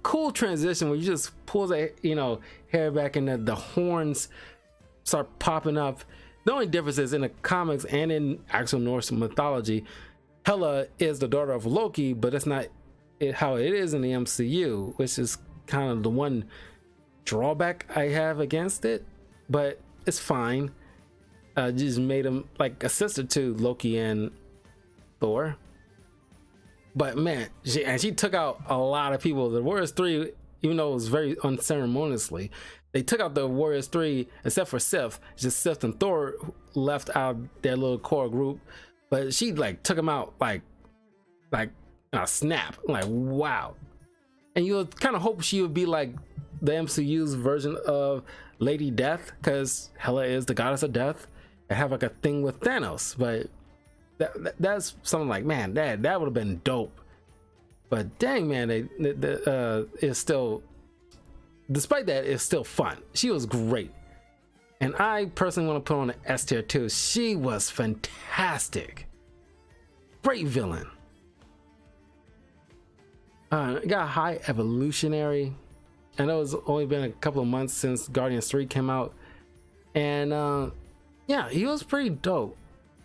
cool transition where you just pull that, you know, hair back and the horns start popping up. The only difference is in the comics and in actual Norse mythology, Hela is the daughter of Loki, but that's not how it is in the MCU, which is kind of the one drawback I have against it, but it's fine. Just made him like a sister to Loki and Thor. But man, she took out a lot of people. The Warriors 3, even though it was very unceremoniously, they took out the Warriors 3 except for Sif. Just Sif and Thor left out their little core group, but she like took them out like a snap. Like, wow. And you would kind of hope she would be like the MCU's version of Lady Death, because Hela is the goddess of death, and have like a thing with Thanos. But that's something like, man, that would have been dope. But dang, man, it's still, despite that, it's still fun. She was great, and I personally want to put on an S tier too. She was fantastic, great villain. Got High Evolutionary. I know it's only been a couple of months since Guardians 3 came out, and yeah, he was pretty dope.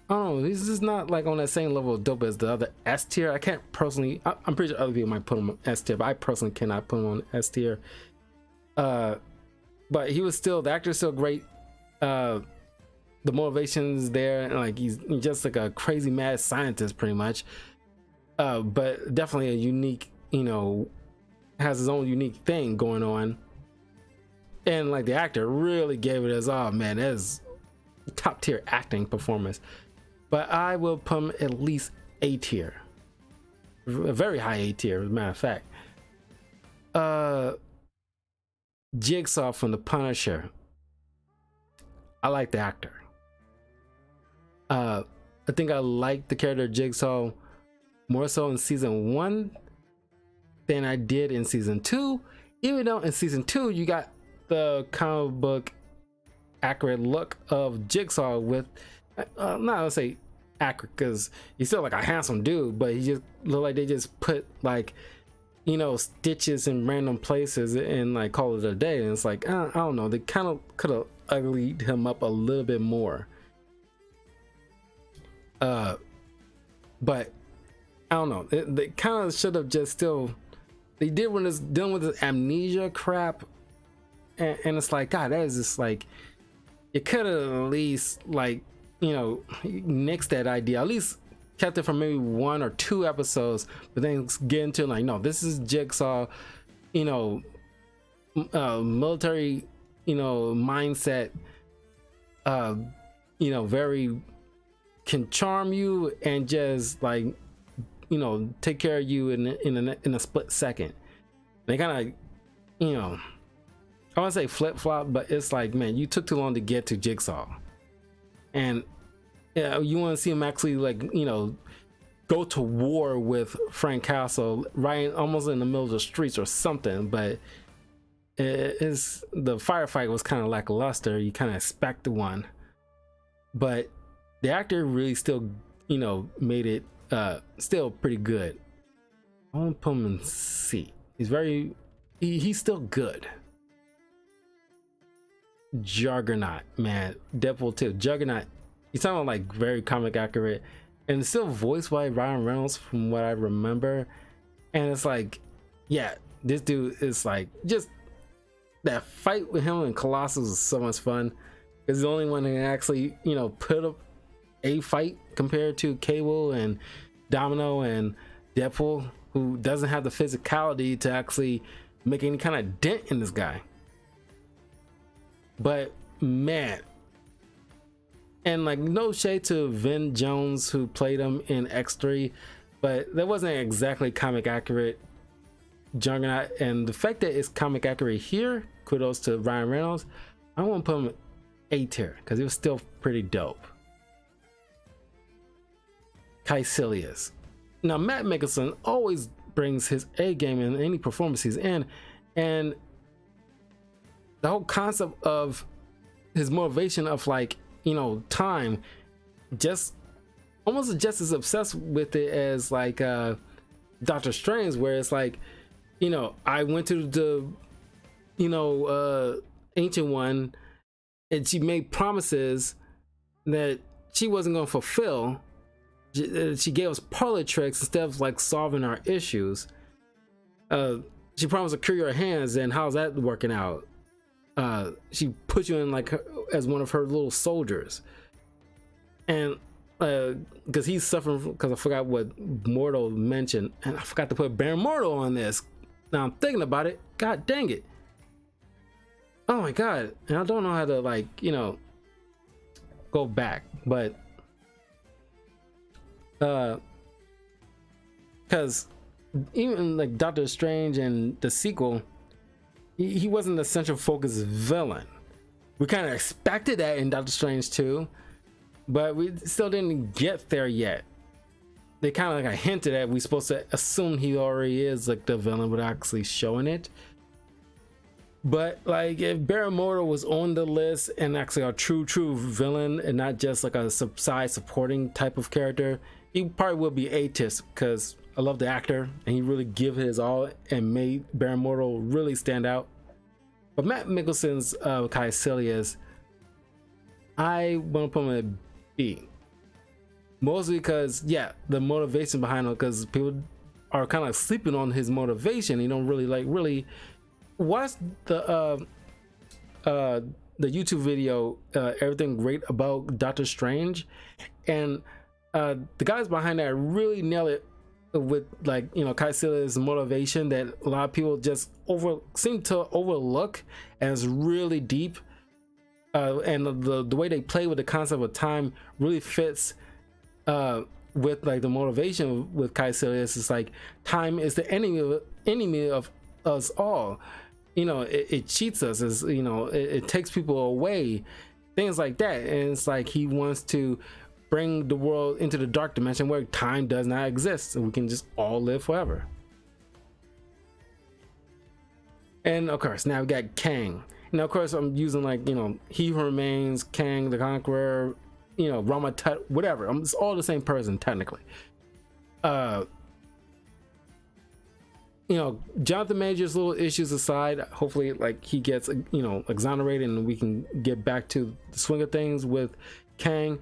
I don't know, he's just not like on that same level of dope as the other S tier. I can't personally, I'm pretty sure other people might put him on S tier, but I personally cannot put him on S tier. But he was still, the actor's still great. The motivation's there, and like he's just like a crazy mad scientist pretty much. But definitely a unique, you know, has his own unique thing going on. And like the actor really gave it his all, man. That is top tier acting performance. But I will put him at least A tier, a very high A tier, as a matter of fact. Jigsaw from The Punisher. I like the actor. I think I like the character Jigsaw more so in season 1 than I did in season 2, even though in season 2 you got the comic book accurate look of Jigsaw with not let's say accurate because he's still like a handsome dude, but he just looked like they just put like, you know, stitches in random places and like call it a day. And it's like I don't know, they kind of could have uglied him up a little bit more. But I don't know, they kind of should have just still, they did when it's dealing with this amnesia crap, and it's like, God, that is just like, you could have at least like, you know, nixed that idea, at least kept it for maybe 1 or 2 episodes, but then get into like, no, this is Jigsaw, you know, military, you know, mindset, you know, very can charm you and just like, you know, take care of you in a split second. They kind of, you know, I want to say flip flop, but it's like, man, you took too long to get to Jigsaw, and yeah, you want to see him actually like, you know, go to war with Frank Castle right almost in the middle of the streets or something. But it's, the firefight was kind of lackluster. You kind of expect one, but the actor really still, you know, made it still pretty good. I want to put him in C. He's very, he's still good. Juggernaut, man, Deadpool 2, Juggernaut. He sounded like very comic accurate, and it's still voiced by Ryan Reynolds from what I remember. And it's like, yeah, this dude is like, just that fight with him and Colossus is so much fun. He's the only one who can actually, you know, put up a fight compared to Cable and Domino and Deadpool, who doesn't have the physicality to actually make any kind of dent in this guy. But man, and like, no shade to Vin Jones who played him in X3, but that wasn't exactly comic accurate Juggernaut, and the fact that it's comic accurate here, kudos to Ryan Reynolds. I want to put him A tier because it was still pretty dope. Caecilius. Now, Matt Mickelson always brings his A game in any performance he's in, and the whole concept of his motivation of like, you know, time, just almost just as obsessed with it as like Doctor Strange, where it's like, you know, I went to the, you know, Ancient One, and she made promises that she wasn't going to fulfill. She gave us parlor tricks instead of like solving our issues. She promised to cure your hands, and how's that working out? She put you in like as one of her little soldiers, and because he's suffering because I forgot what Mortal mentioned, and I forgot to put Baron Mortal on this. Now I'm thinking about it. God dang it! Oh my god! And I don't know how to, like, you know, go back, but because even like Doctor Strange and the sequel, he wasn't the central focus villain. We kind of expected that in Doctor Strange 2, but we still didn't get there yet. They kind of like hinted at we supposed to assume he already is like the villain without actually showing it. But like, if Baron Mortal was on the list and actually a true villain and not just like a side supporting type of character, he probably would be A-tier, because I love the actor and he really give his all and made Baron Mortal really stand out. But Matt Mickelson's Caecilius, I want to put him at B. Mostly because, yeah, the motivation behind him, because people are kind of sleeping on his motivation. You don't really watch the YouTube video, Everything Great About Doctor Strange, and the guys behind that really nail it with, like, you know, Caecilius' motivation that a lot of people just seem to overlook, and it's really deep. And the way they play with the concept of time really fits with like the motivation with Caecilius. Is like, time is the enemy of us all. You know, it cheats us, as you know, it takes people away. things like that. And it's like he wants to bring the world into the dark dimension where time does not exist, so we can just all live forever. And of course, now we got Kang. Now, of course, I'm using like, you know, He Who Remains, Kang the Conqueror, you know, Rama Tut, whatever. It's all the same person technically. You know, Jonathan Majors' little issues aside, hopefully like he gets, you know, exonerated and we can get back to the swing of things with Kang.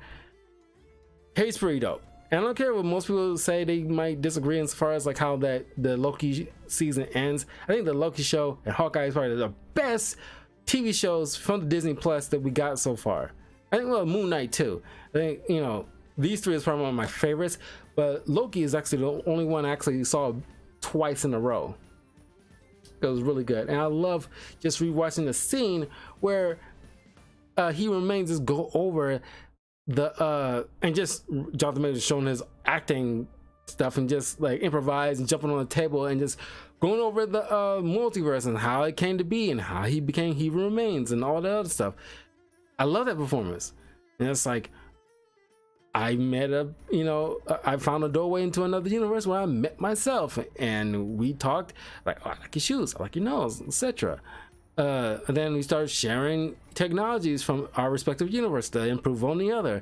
He's pretty dope. And I don't care what most people say, they might disagree as far as like how that the Loki season ends. I think the Loki show and Hawkeye is probably the best TV shows from the Disney Plus that we got so far. I think, well, Moon Knight too. I think, you know, these three is probably one of my favorites, but Loki is actually the only one I actually saw twice in a row. It was really good. And I love just rewatching the scene where He Remains just go over the and just Jonathan Majors showing his acting stuff and just like improvise and jumping on the table and just going over the multiverse and how it came to be and how he became He Remains and all the other stuff. I love that performance. And it's like I met a, you know, I found a doorway into another universe where I met myself and we talked like, oh, I like your shoes, I like your nose, etc. And then we started sharing technologies from our respective universe to improve on the other.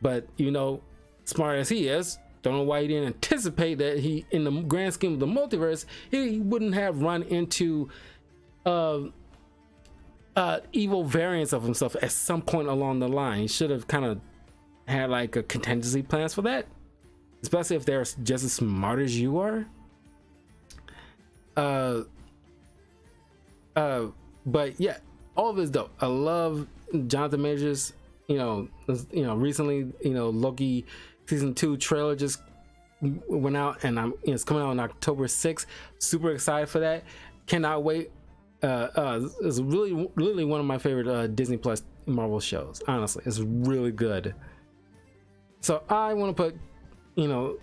But, you know, smart as he is, don't know why he didn't anticipate that he, in the grand scheme of the multiverse, he wouldn't have run into evil variants of himself at some point along the line. He should have kind of had like a contingency plans for that, especially if they're just as smart as you are. But yeah, all of it's dope. I love Jonathan Majors. You know, recently, you know, Loki season 2 trailer just went out, and it's coming out on October 6th. Super excited for that. Cannot wait. It's really one of my favorite Disney Plus Marvel shows. Honestly, it's really good. So I want to put, you know,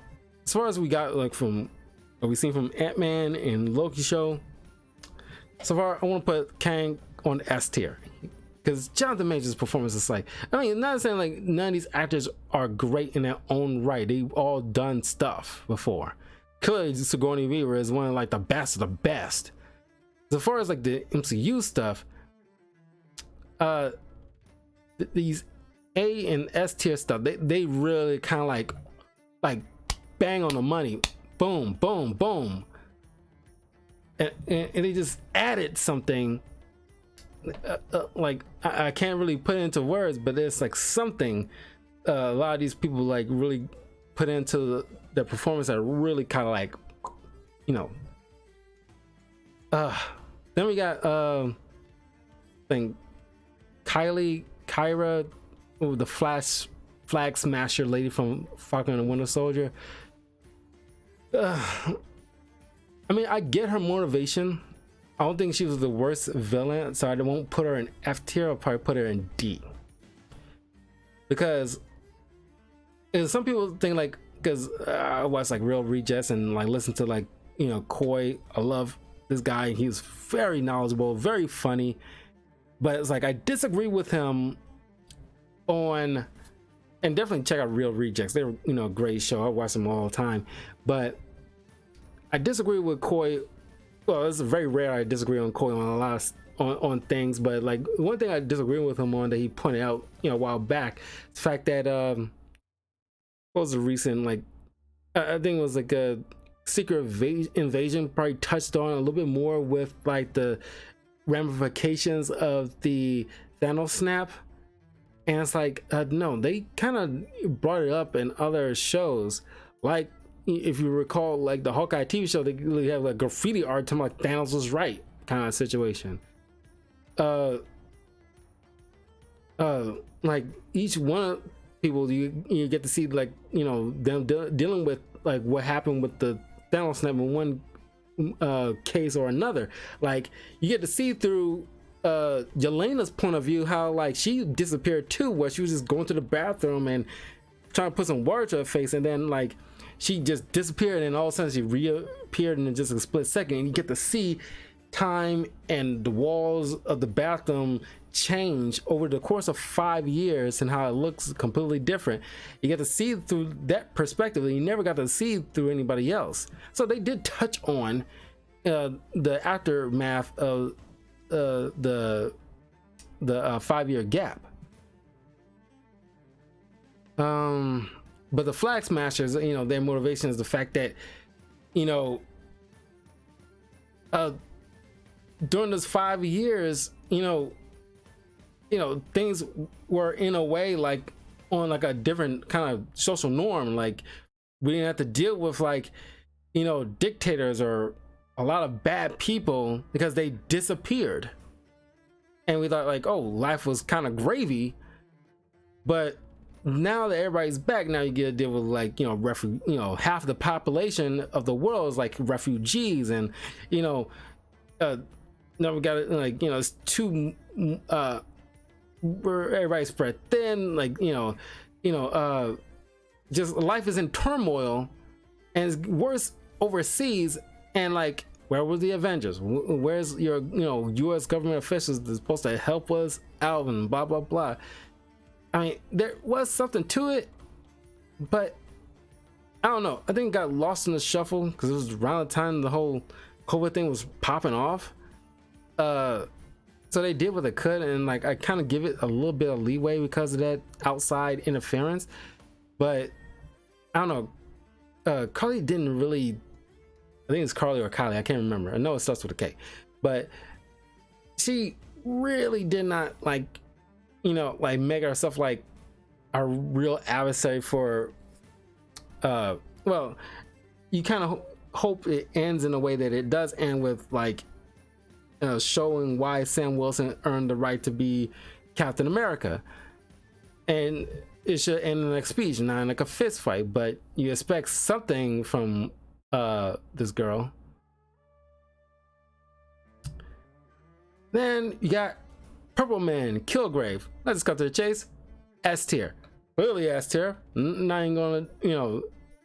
as far as we got like from what we seen from Ant-Man and Loki show, so far I want to put Kang on S tier because Jonathan Majors' performance is like, I mean, not saying like none of these actors are great in their own right. They've all done stuff before. Clearly, Sigourney Weaver is one of like the best of the best. As far as like the MCU stuff, these A and S tier stuff, they really kind of like bang on the money, boom, boom, boom, and they just added something. Like I can't really put it into words, but there's like something a lot of these people like really put into the performance that really kind of like, you know. Then we got thing Kyra, the flag smasher lady from Falcon and the Winter Soldier. I mean, I get her motivation. I don't think she was the worst villain, so I won't put her in F tier. I'll probably put her in D, because some people think like, because I watch like Real Rejects and like listen to like, you know, Koi. I love this guy. He's very knowledgeable, very funny, but it's like I disagree with him on, and definitely check out Real Rejects. They're, you know, a great show. I watch them all the time, but I disagree with Koi. Well, it's very rare I disagree on Koi on a lot of on things, but like one thing I disagree with him on that he pointed out, you know, a while back, is the fact that what was the recent, like I think it was like a Secret Invasion probably touched on a little bit more with like the ramifications of the Thanos snap, and it's like no, they kind of brought it up in other shows, like if you recall, like the Hawkeye TV show, they really have like graffiti art talking like Thanos was right kind of situation. Like each one of people you get to see, like, you know, them dealing with like what happened with the Thanos snap in one case or another. Like you get to see through Yelena's point of view how like she disappeared too, where she was just going to the bathroom and trying to put some water to her face, and then like she just disappeared, and all of a sudden she reappeared in just a split second, and you get to see time and the walls of the bathroom change over the course of 5 years and how it looks completely different. You get to see through that perspective that you never got to see through anybody else. So they did touch on the aftermath of the 5-year gap. But the Flag Smashers, you know, their motivation is the fact that, you know, during those 5 years, you know, things were in a way like on like a different kind of social norm. Like we didn't have to deal with like, you know, dictators or a lot of bad people because they disappeared. And we thought like, oh, life was kind of gravy. But now that everybody's back, now you get to deal with like, you know, half the population of the world is like refugees, and you know, now we got it like, you know, it's too where everybody's spread thin, like, just life is in turmoil, and it's worse overseas. And like, where were the Avengers? Where's your, you know, U.S. government officials that's supposed to help us out and blah blah blah? I mean, there was something to it, but I don't know. I think it got lost in the shuffle because it was around the time the whole COVID thing was popping off. So they did what they could, and like I kind of give it a little bit of leeway because of that outside interference. But I don't know. Carly didn't really. I think it's Carly or Kylie. I can't remember. I know it starts with a K, but she really did not like, you know, like make herself like a real adversary for. Well, you kind of hope it ends in a way that it does end with like. Showing why Sam Wilson earned the right to be Captain America, and it should end in like speech, not in like a fist fight. But you expect something from this girl. Then you got Purple Man, Kilgrave. Let's just cut to the chase. S tier, really S tier. Not even gonna,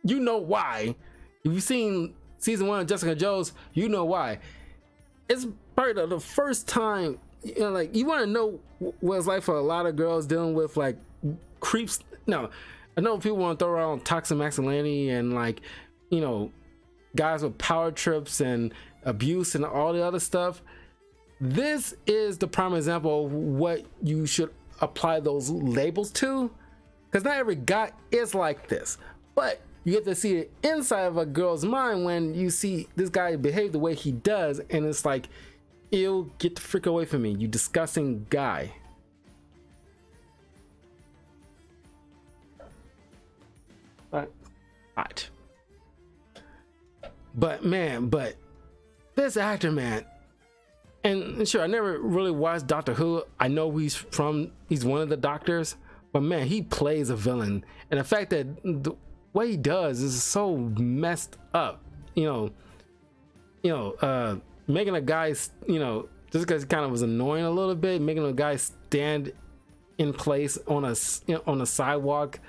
you know why. If you've seen season 1 of Jessica Jones, you know why. It's probably the first time, like, you want to know what it's like for a lot of girls dealing with like creeps. No, I know people want to throw around toxic masculinity and like, guys with power trips and abuse and all the other stuff. This is the prime example of what you should apply those labels to, because not every guy is like this, but you get to see the inside of a girl's mind when you see this guy behave the way he does, and it's like, ew, get the frick away from me, you disgusting guy. Right. But man, this actor, man, and sure, I never really watched Doctor Who. I know he's one of the doctors, but man, he plays a villain, and the fact that what he does is so messed up, making a guy, just because he kind of was annoying a little bit, making a guy stand in place on a sidewalk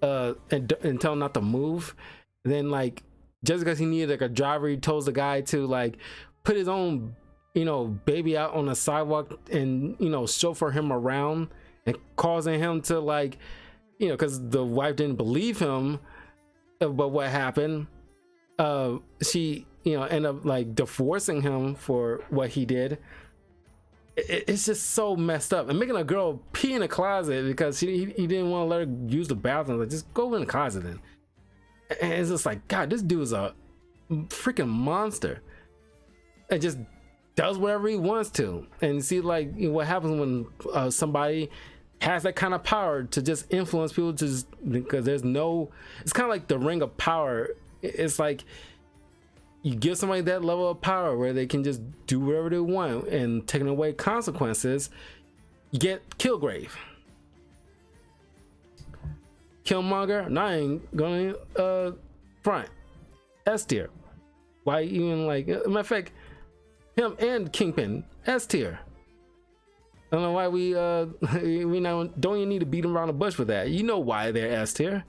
and tell him not to move. Then like, just because he needed like a driver, he tells the guy to like put his own baby out on the sidewalk and chauffeur him around, and causing him to like, because the wife didn't believe him about what happened. She ended up like divorcing him for what he did. It's just so messed up, and making a girl pee in a closet because he didn't want to let her use the bathroom. Like, just go in the closet then. And it's just like, God, this dude is a freaking monster. It just does whatever he wants to. And see, like, what happens when somebody has that kind of power to just influence people, because it's kind of like the ring of power. It's like you give somebody that level of power where they can just do whatever they want, and taking away consequences, you get Kilgrave. Killmonger, now I ain't going front. S tier. Why even like, matter of fact, him and Kingpin, S tier. I don't know why we don't even need to beat him around the bush with that. You know why they're S tier.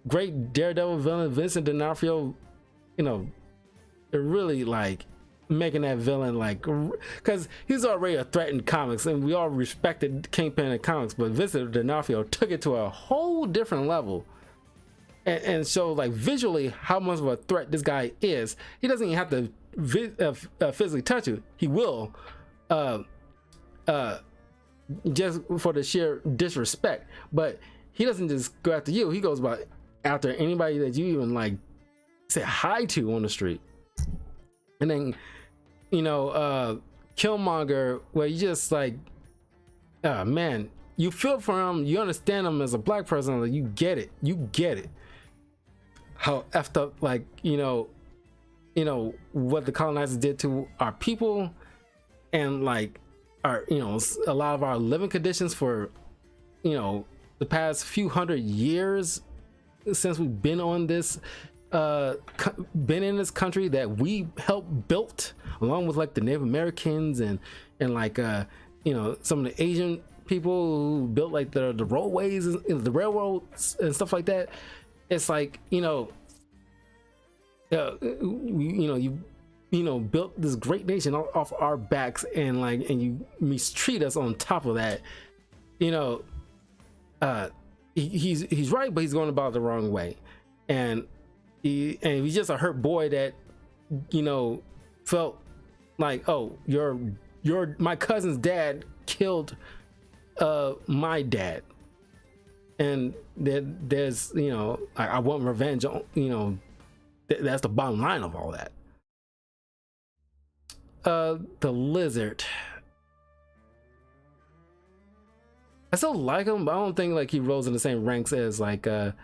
Great Daredevil villain Vincent D'Onofrio. They're really like making that villain like, because he's already a threat in comics and we all respected Kingpin in comics, but Vincent D'Onofrio took it to a whole different level and showed like visually how much of a threat this guy is. He doesn't even have to physically touch you. He will, just for the sheer disrespect, but he doesn't just go after you. He goes about after anybody that you even like say hi to on the street. And then, you know, Killmonger, where you just like, man, you feel for him, you understand him as a black person, like you get it, how effed up, like, you know what the colonizers did to our people, and like our, you know, a lot of our living conditions for, you know, the past few hundred years since we've been on this been in this country that we helped built, along with like the Native Americans and like you know, some of the Asian people who built like the roadways and the railroads and stuff like that. It's like, you know, you built this great nation off our backs, and like, and you mistreat us on top of that. You know, he's right, but he's going about it the wrong way, and he's just a hurt boy that, you know, felt like, oh, my cousin's dad killed my dad, and there's, you know, I want revenge on, you know, that's the bottom line of all that. The Lizard, I still like him, but I don't think like he rose in the same ranks as like Doc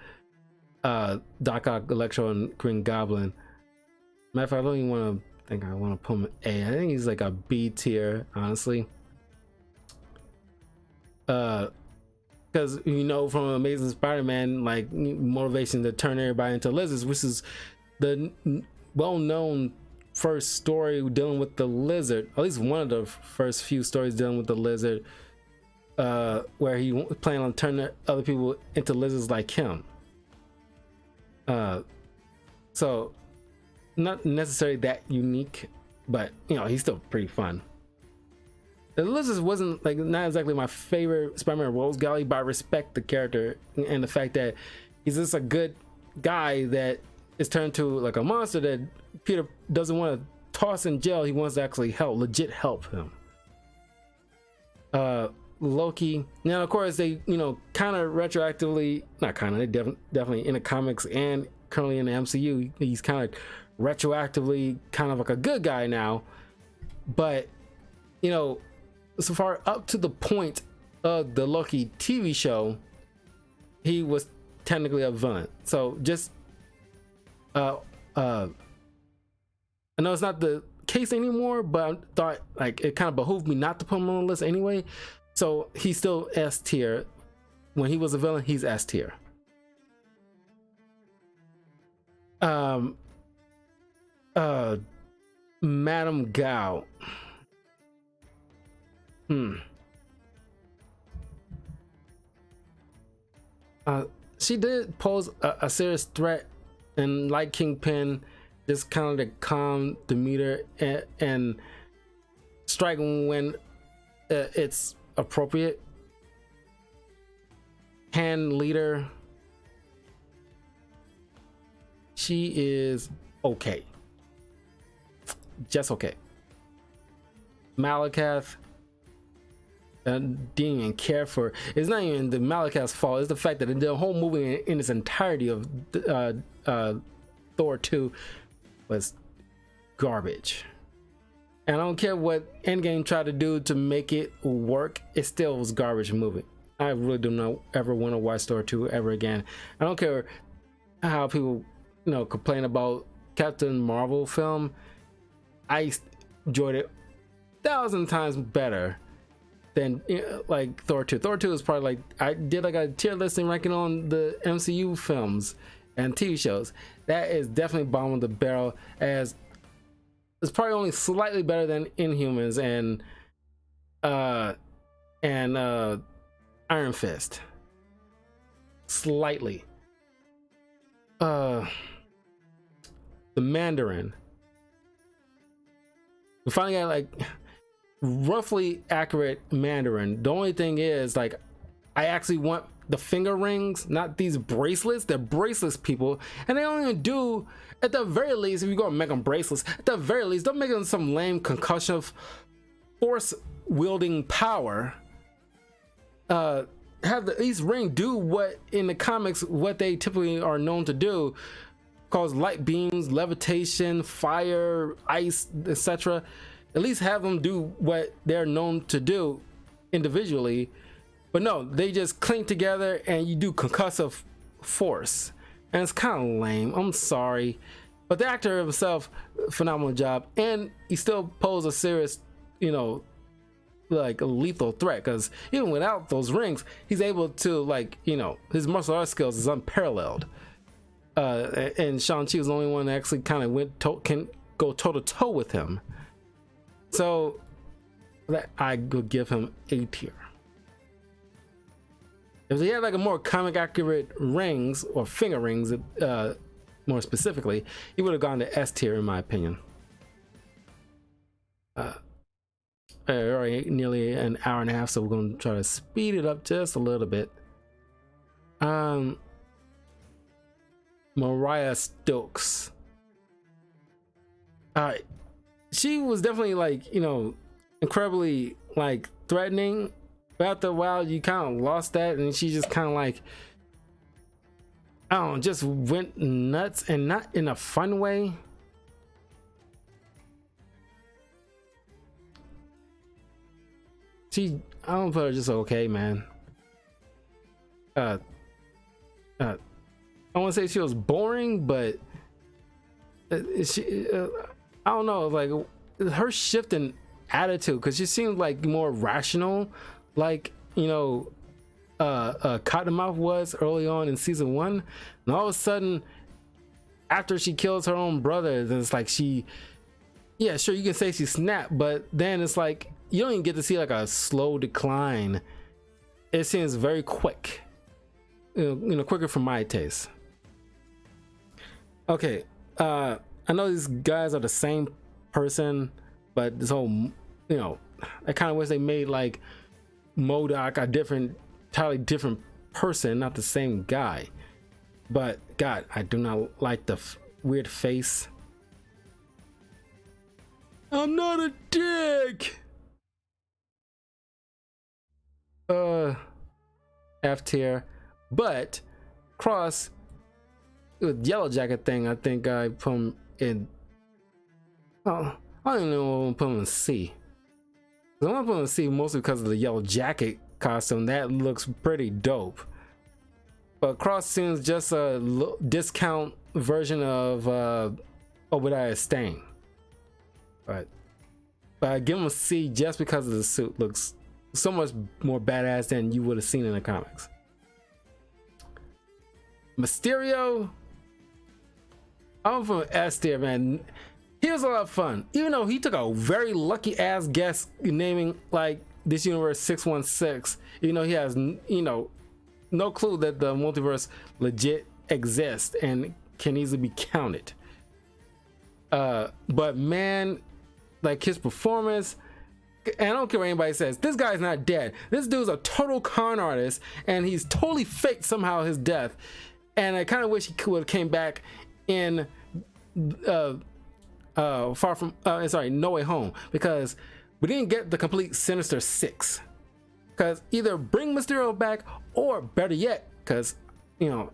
Ock, Electro, and Green Goblin. Matter of fact, I don't even want to put him A. I think he's like a B tier, honestly. Because, you know, from Amazing Spider-Man, like, motivation to turn everybody into lizards, which is the well-known first story dealing with the Lizard, at least one of the first few stories dealing with the Lizard, where he planned on turning other people into lizards like him. So not necessarily that unique, but, you know, he's still pretty fun. The Lizard wasn't like, not exactly my favorite Spider-Man Rose Galley, but I respect the character and the fact that he's just a good guy that is turned to like a monster that Peter doesn't want to toss in jail. He wants to actually legit help him. Loki, now of course they, you know, kind of retroactively, not kind of, they definitely in the comics and currently in the MCU, he's kind of retroactively kind of like a good guy now, but, you know, so far up to the point of the Loki TV show, he was technically a villain. So just I know it's not the case anymore, but I thought like it kind of behooved me not to put him on the list anyway. So he's still S tier. When he was a villain, he's S tier. Madame Gao. She did pose a serious threat, and like Kingpin, just kind of the calm demeanor and strike when it's appropriate. Hand leader, she is okay, just okay. Malakath, didn't even care for. It's not even the Malakath's fault. It's the fact that the whole movie in its entirety of Thor 2 was garbage. And I don't care what Endgame tried to do to make it work, it still was garbage movie. I really do not ever want to watch Thor 2 ever again. I don't care how people, you know, complain about Captain Marvel film. I enjoyed it 1,000 times better than, you know, like Thor 2. Thor 2 is probably like, I did like a tier listing ranking on the MCU films and TV shows. That is definitely bottom of the barrel, as it's probably only slightly better than Inhumans and Iron Fist. Slightly. The Mandarin. We finally got like roughly accurate Mandarin. The only thing is, like, I actually want the finger rings, not these bracelets. They're bracelets, people, and they only do, at the very least, if you're gonna make them bracelets, at the very least, don't make them some lame concussion force wielding power. Have these ring do what in the comics what they typically are known to do, cause light beams, levitation, fire, ice, etc. At least have them do what they're known to do individually. But no, they just clink together and you do concussive force, and it's kind of lame. I'm sorry, but the actor himself, phenomenal job, and he still posed a serious, you know, like a lethal threat, because even without those rings, he's able to, like, you know, his martial arts skills is unparalleled. And Shang-Chi was the only one that actually kind of can go toe to toe with him. So that I could give him A tier. If he had like a more comic accurate rings or finger rings, more specifically, he would have gone to S tier in my opinion. Already nearly an hour and a half, so we're going to try to speed it up just a little bit. Mariah Stokes. She was definitely, like, you know, incredibly like threatening, but after a while you kind of lost that, and she just kind of like, I don't know, just went nuts, and not in a fun way. I don't put her just okay, man. I want to say she was boring, but I don't know, like her shift in attitude, because she seemed like more rational, like, you know, Cottonmouth was early on in season 1, and all of a sudden, after she kills her own brother, then it's like yeah, sure, you can say she snapped, but then it's like you don't even get to see like a slow decline. It seems very quick, you know, quicker for my taste. Okay, I know these guys are the same person, but this whole, you know, I kind of wish they made like MODOK a entirely different person, not the same guy. But God, I do not like the weird face. I'm not a dick. F tier, but Cross with Yellow Jacket thing, I think I put him in. Oh, I don't even know if I'm put him in C. I'm gonna put him in C mostly because of the Yellow Jacket costume. That looks pretty dope. But Cross seems just a discount version of Obadiah Stane. But I give him a C just because of the suit. Looks so much more badass than you would have seen in the comics. Mysterio, I'm from S tier, man. He was a lot of fun, even though he took a very lucky ass guess naming like this universe 616. You know, he has, you know, no clue that the multiverse legit exists and can easily be counted. But man, like his performance, and I don't care what anybody says, this guy's not dead. This dude's a total con artist, and he's totally faked somehow his death. And I kind of wish he would have came back in No Way Home, because we didn't get the complete Sinister Six. Because either bring Mysterio back, or better yet, because you know,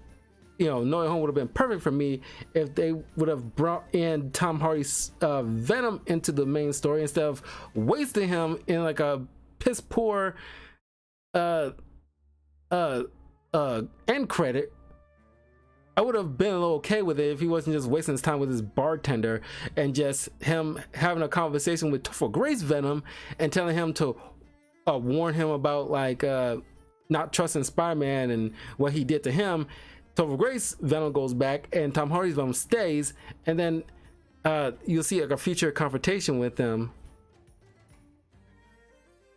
No Way Home would have been perfect for me if they would have brought in Tom Hardy's Venom into the main story instead of wasting him in like a piss poor end credit. I would have been a little okay with it if he wasn't just wasting his time with his bartender and just him having a conversation with Topher Grace Venom and telling him to warn him about like not trusting Spider-Man and what he did to him. Topher Grace Venom goes back and Tom Hardy's Venom stays, and then you'll see like a future confrontation with them.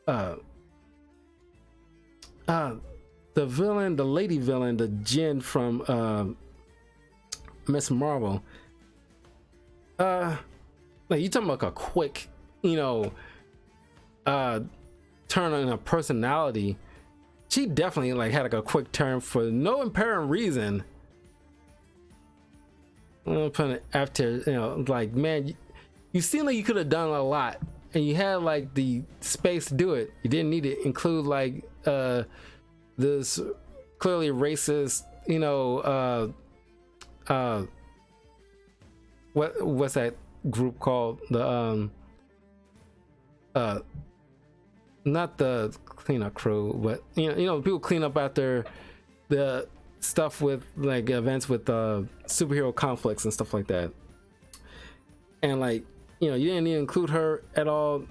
The villain, the lady villain, the Jinn from Miss Marvel. Like you talking about a quick, you know, turn on a personality. She definitely like had like a quick turn for no apparent reason. After, you know, like, man, you seem like you could have done a lot and you had like the space to do it. You didn't need to include like this clearly racist, you know, what's that group called? The not the cleanup crew, but you know people clean up after the stuff with like events with superhero conflicts and stuff like that. And like, you know, you didn't even include her at all,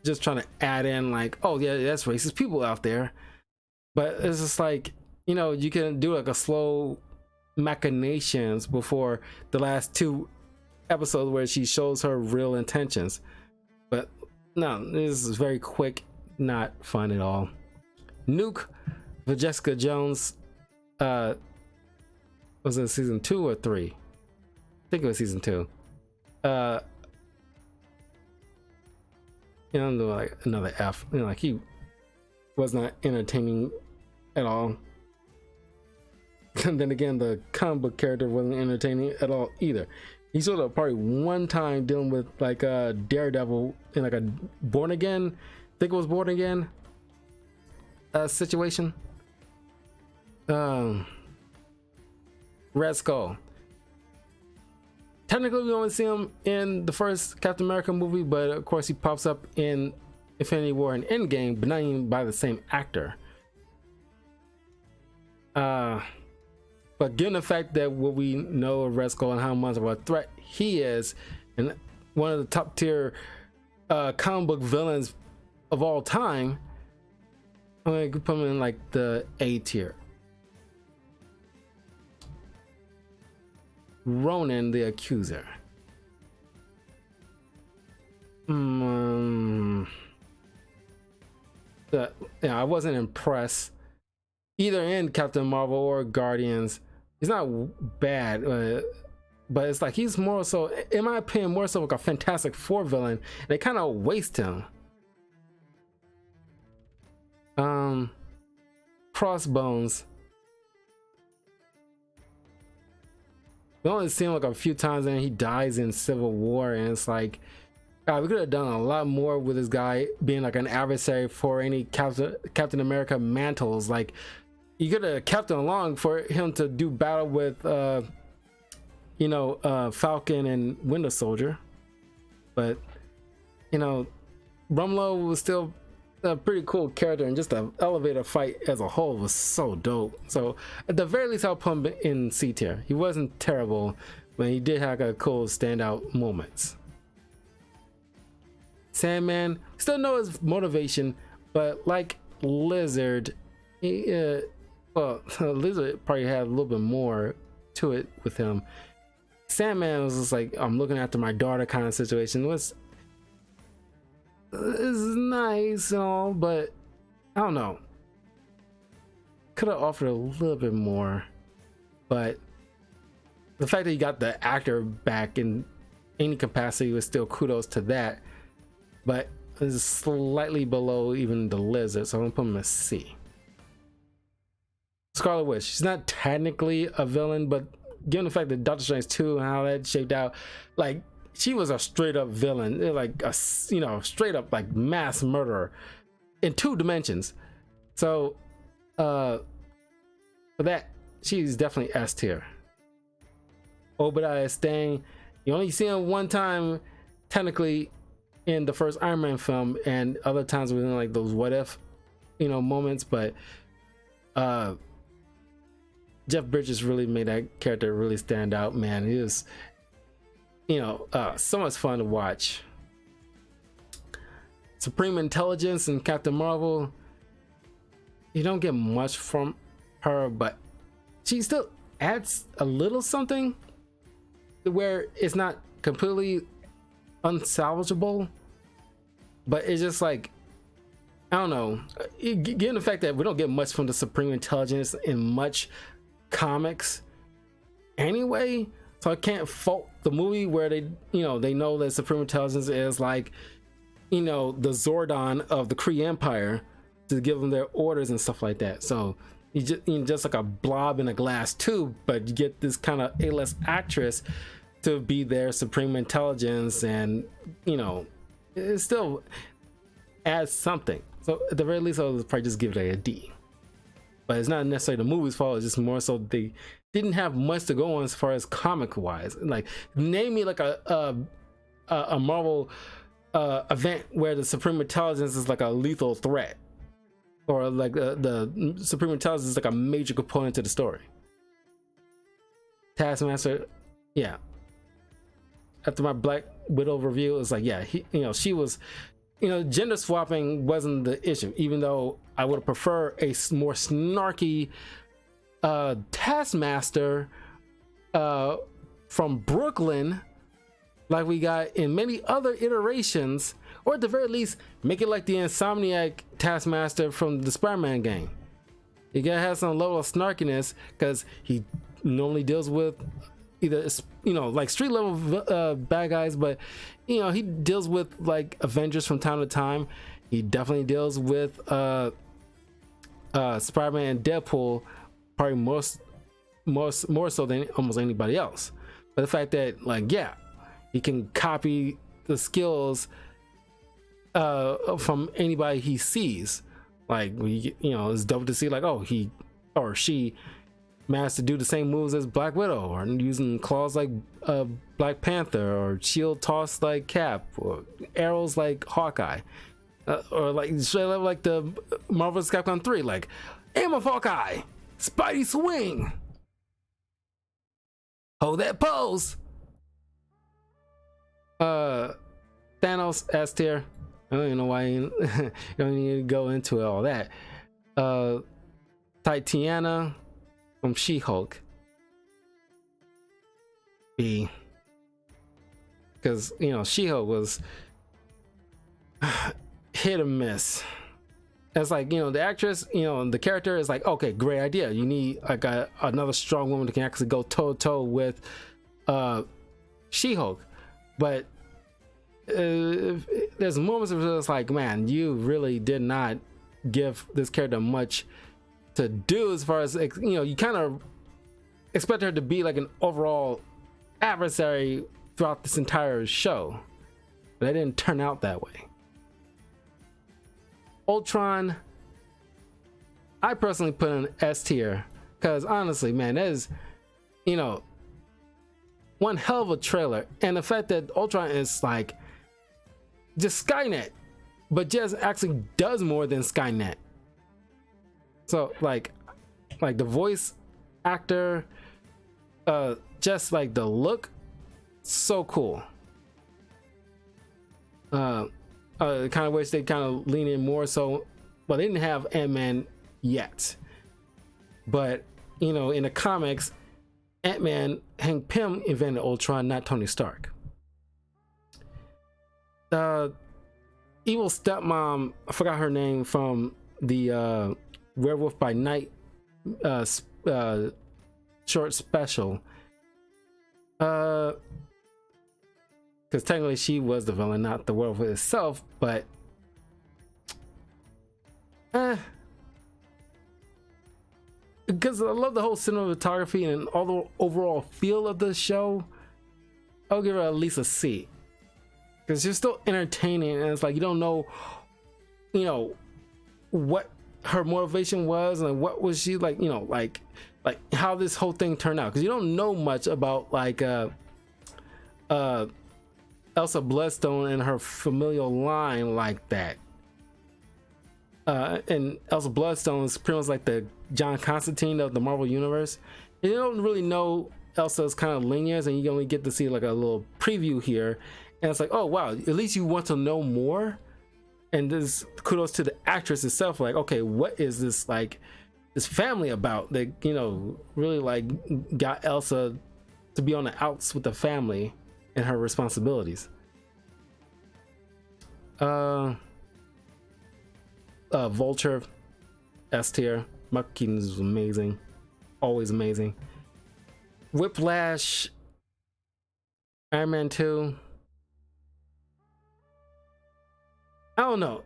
just trying to add in like, oh yeah, that's racist people out there. But it's just like, you know, you can do like a slow machinations before the last 2 episodes where she shows her real intentions. But no, this is very quick, not fun at all. Nuke for Jessica Jones. Was it season 2 or 3? I think it was season 2. You know, like another F. You know, like he was not entertaining at all. And then again, the comic book character wasn't entertaining at all either. He showed up probably one time dealing with like a Daredevil in like a Born Again, I think it was Born Again situation. Red Skull. Technically, we only see him in the first Captain America movie, but of course he pops up in Infinity War and Endgame, but not even by the same actor. But given the fact that what we know of Red Skull and how much of a threat he is, and one of the top tier comic book villains of all time, I'm gonna put him in like the A tier. Ronan the Accuser. I wasn't impressed either in Captain Marvel or Guardians. He's not bad, but it's like he's more so, in my opinion, more so like a Fantastic Four villain. And they kind of waste him. Crossbones. We only see him like a few times and he dies in Civil War, and it's like, God, we could have done a lot more with this guy being like an adversary for any Captain America mantles. Like, you could have kept him along for him to do battle with you know, Falcon and Winter Soldier. But you know, Rumlow was still a pretty cool character, and just the elevator fight as a whole was so dope. So at the very least, I'll put him in C tier. He wasn't terrible, but he did have a cool standout moments. Sandman, still know his motivation, but like Lizard, he, well, Lizard probably had a little bit more to it with him. Sandman was just like, I'm looking after my daughter kind of situation. It's nice and all, but I don't know. Could have offered a little bit more, but the fact that you got the actor back in any capacity was still kudos to that. But it's slightly below even the Lizard, so I'm gonna put him in C. Scarlet Witch. She's not technically a villain, but given the fact that Doctor Strange 2 and how that shaped out, like, she was a straight up villain, like a, you know, straight up like mass murderer in 2 dimensions. So for that, she's definitely S tier. Obadiah Stane, you only see him one time technically in the first Iron Man film, and other times within like those what if, you know, moments. But Jeff Bridges really made that character really stand out, man. He was, you know, so much fun to watch. Supreme Intelligence and Captain Marvel, you don't get much from her, but she still adds a little something where it's not completely unsalvageable, but it's just like, I don't know, given the fact that we don't get much from the Supreme Intelligence in much comics anyway, so I can't fault the movie where they, you know, they know that Supreme Intelligence is like you know, the Zordon of the Kree Empire to give them their orders and stuff like that. So you just like a blob in a glass tube, but you get this kind of A-list actress to be their supreme intelligence, and you know, it still adds something. So at the very least, I'll probably just give it a D. But it's not necessarily the movie's fault. It's just more so they didn't have much to go on as far as comic wise. Like, name me like a Marvel event where the supreme intelligence is like a lethal threat, or like the supreme intelligence is like a major component to the story. Taskmaster, yeah. After my Black Widow review, it's like, yeah, you know, she was, you know, gender swapping wasn't the issue, even though I would prefer a more snarky Taskmaster from Brooklyn, like we got in many other iterations, or at the very least, make it like the Insomniac Taskmaster from the Spider-Man game. You gotta have some level of snarkiness, because he normally deals with either, you know, like street level bad guys, but you know, he deals with like Avengers from time to time. He definitely deals with Spider-Man and Deadpool, probably more so than almost anybody else. But the fact that, like, yeah, he can copy the skills from anybody he sees. Like, you know, it's dope to see, like, oh, he or she managed to do the same moves as Black Widow, or using claws like Black Panther, or shield toss like Cap, or arrows like Hawkeye, or like straight up like the Marvel Capcom 3, like aim of Hawkeye, Spidey swing, hold that pose. Thanos S tier. I don't even know why you don't need to go into all that. Tatiana from She-Hulk, B, because you know, She-Hulk was hit or miss. It's like, you know, the actress, you know, the character is like, okay, great idea. You need like another strong woman that can actually go toe to toe with She-Hulk, but there's moments where it's like, man, you really did not give this character much to do, as far as, you know, you kind of expect her to be like an overall adversary throughout this entire show, but it didn't turn out that way. Ultron, I personally put in S tier, because honestly, man, that is, you know, one hell of a trailer. And the fact that Ultron is like just Skynet, but just actually does more than Skynet. So like the voice actor, just like the look, so cool. Kind of wish they kind of lean in more. So, well, they didn't have Ant-Man yet, but you know, in the comics, Ant-Man, Hank Pym invented Ultron, not Tony Stark. Evil stepmom, I forgot her name, from the Werewolf by Night short special, because technically she was the villain, not the werewolf itself, but because I love the whole cinematography and all the overall feel of the show, I'll give her at least a C, because she's still entertaining, and it's like you don't know, you know, what her motivation was and what was she like, you know, like how this whole thing turned out, because you don't know much about like Elsa Bloodstone and her familial line like that. And Elsa Bloodstone is pretty much like the John Constantine of the Marvel universe. You don't really know Elsa's kind of lineage, and you only get to see like a little preview here, and it's like, oh wow, at least you want to know more. And this kudos to the actress itself, like, okay, what is this, like, this family about that, you know, really like got Elsa to be on the outs with the family and her responsibilities. Vulture, S tier. Michael Keaton is amazing, always amazing. Whiplash, Iron Man 2, I don't know.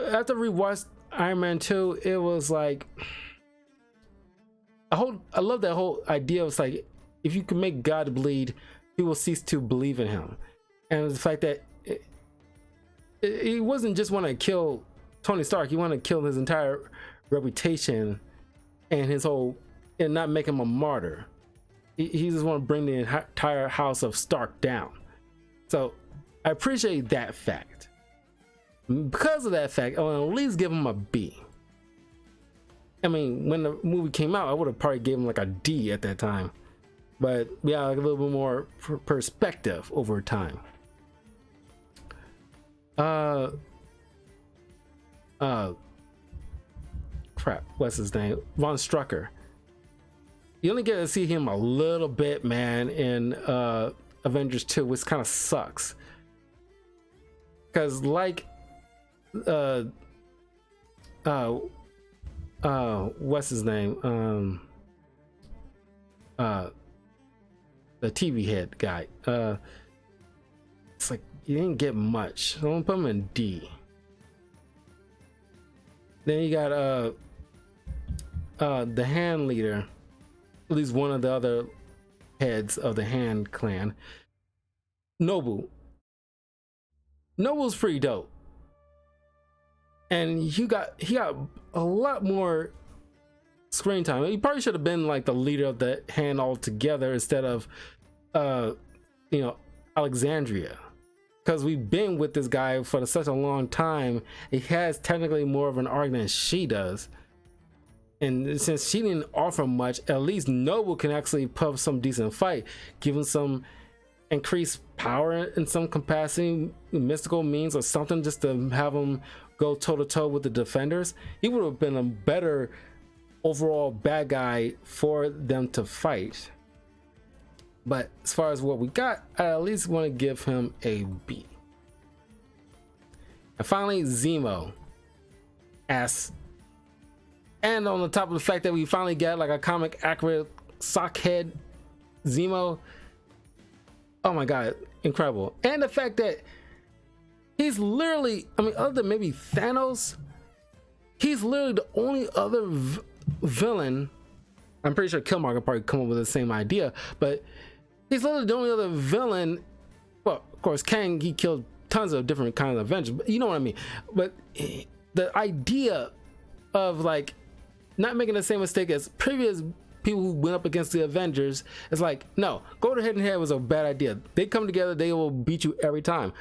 After rewatched Iron Man 2, it was like I love that whole idea. It's like if you can make God bleed, he will cease to believe in him. And the fact that he wasn't just want to kill Tony Stark, he wanted to kill his entire reputation and his whole, and not make him a martyr. He just want to bring the entire house of Stark down. So I appreciate that fact. Because of that fact, I'll at least give him a B. I mean, when the movie came out, I would have probably gave him like a D at that time. But yeah, like a little bit more perspective over time. Crap, what's his name? Von Strucker. You only get to see him a little bit, man, in Avengers 2, which kind of sucks. Because like what's his name? The TV head guy. It's like you didn't get much. So I'm gonna put him in D. Then you got the hand leader, at least one of the other heads of the Hand clan, Nobu. Nobu's pretty dope, and he got a lot more screen time. He probably should have been like the leader of the Hand altogether instead of Alexandria, because we've been with this guy for such a long time. He has technically more of an arc than she does, and since she didn't offer much, at least Nobu can actually put up some decent fight, give him some increased power in some capacity, mystical means or something, just to have him go toe to toe with the defenders. He would have been a better overall bad guy for them to fight. But as far as what we got, I at least want to give him a B. And finally, Zemo. S. And on the top of the fact that we finally got like a comic accurate sockhead Zemo. Oh my god, incredible. And the fact that he's literally, I mean, other than maybe Thanos, he's literally the only other villain. I'm pretty sure Killmonger could probably come up with the same idea, but he's literally the only other villain. Well, of course, Kang, he killed tons of different kinds of Avengers, but you know what I mean. But the idea of like not making the same mistake as previous people who went up against the Avengers, is like, no, go to head and head was a bad idea. They come together, they will beat you every time.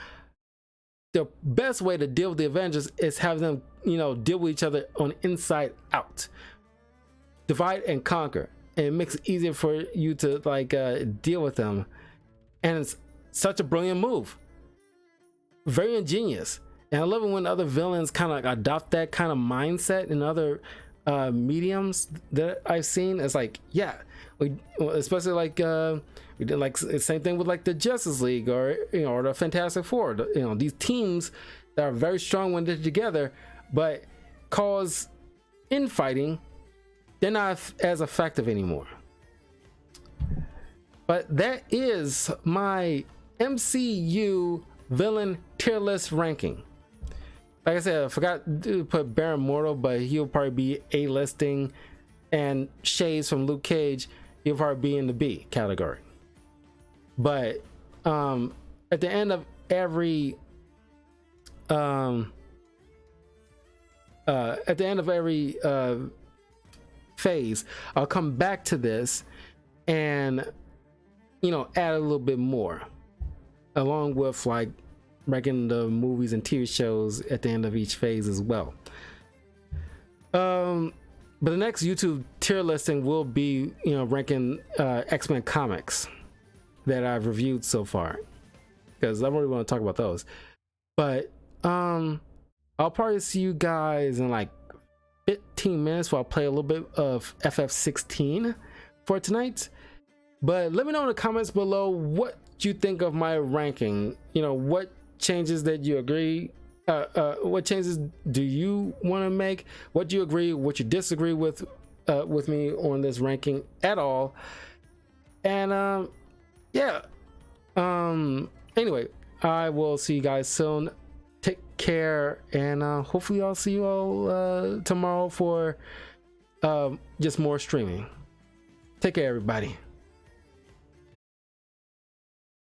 The best way to deal with the Avengers is have them, deal with each other on inside out. Divide and conquer. And it makes it easier for you to like deal with them. And it's such a brilliant move. Very ingenious. And I love it when other villains kind of like adopt that kind of mindset in other mediums that I've seen. It's like, yeah, especially like we did like the same thing with like the Justice League or or the Fantastic Four. These teams that are very strong when they're together, but cause infighting, they're not as effective anymore. But that is my MCU villain tier list ranking. Like I said, I forgot to put Baron Mordo, but he'll probably be A-listing, and Shades from Luke Cage, he'll probably be in the B category. But at the end of every phase, I'll come back to this and add a little bit more, along with like ranking the movies and TV shows at the end of each phase as well. But the next YouTube tier listing will be ranking X-Men comics that I've reviewed so far, because I really want to talk about those. But I'll probably see you guys in like 15 minutes while I play a little bit of FF16 for tonight. But let me know in the comments below what you think of my ranking. What changes that you agree, what changes do you want to make, what do you agree, what you disagree with me on this ranking at all. And anyway, I will see you guys soon. take care, and hopefully I'll see you all tomorrow for just more streaming. Take care, everybody.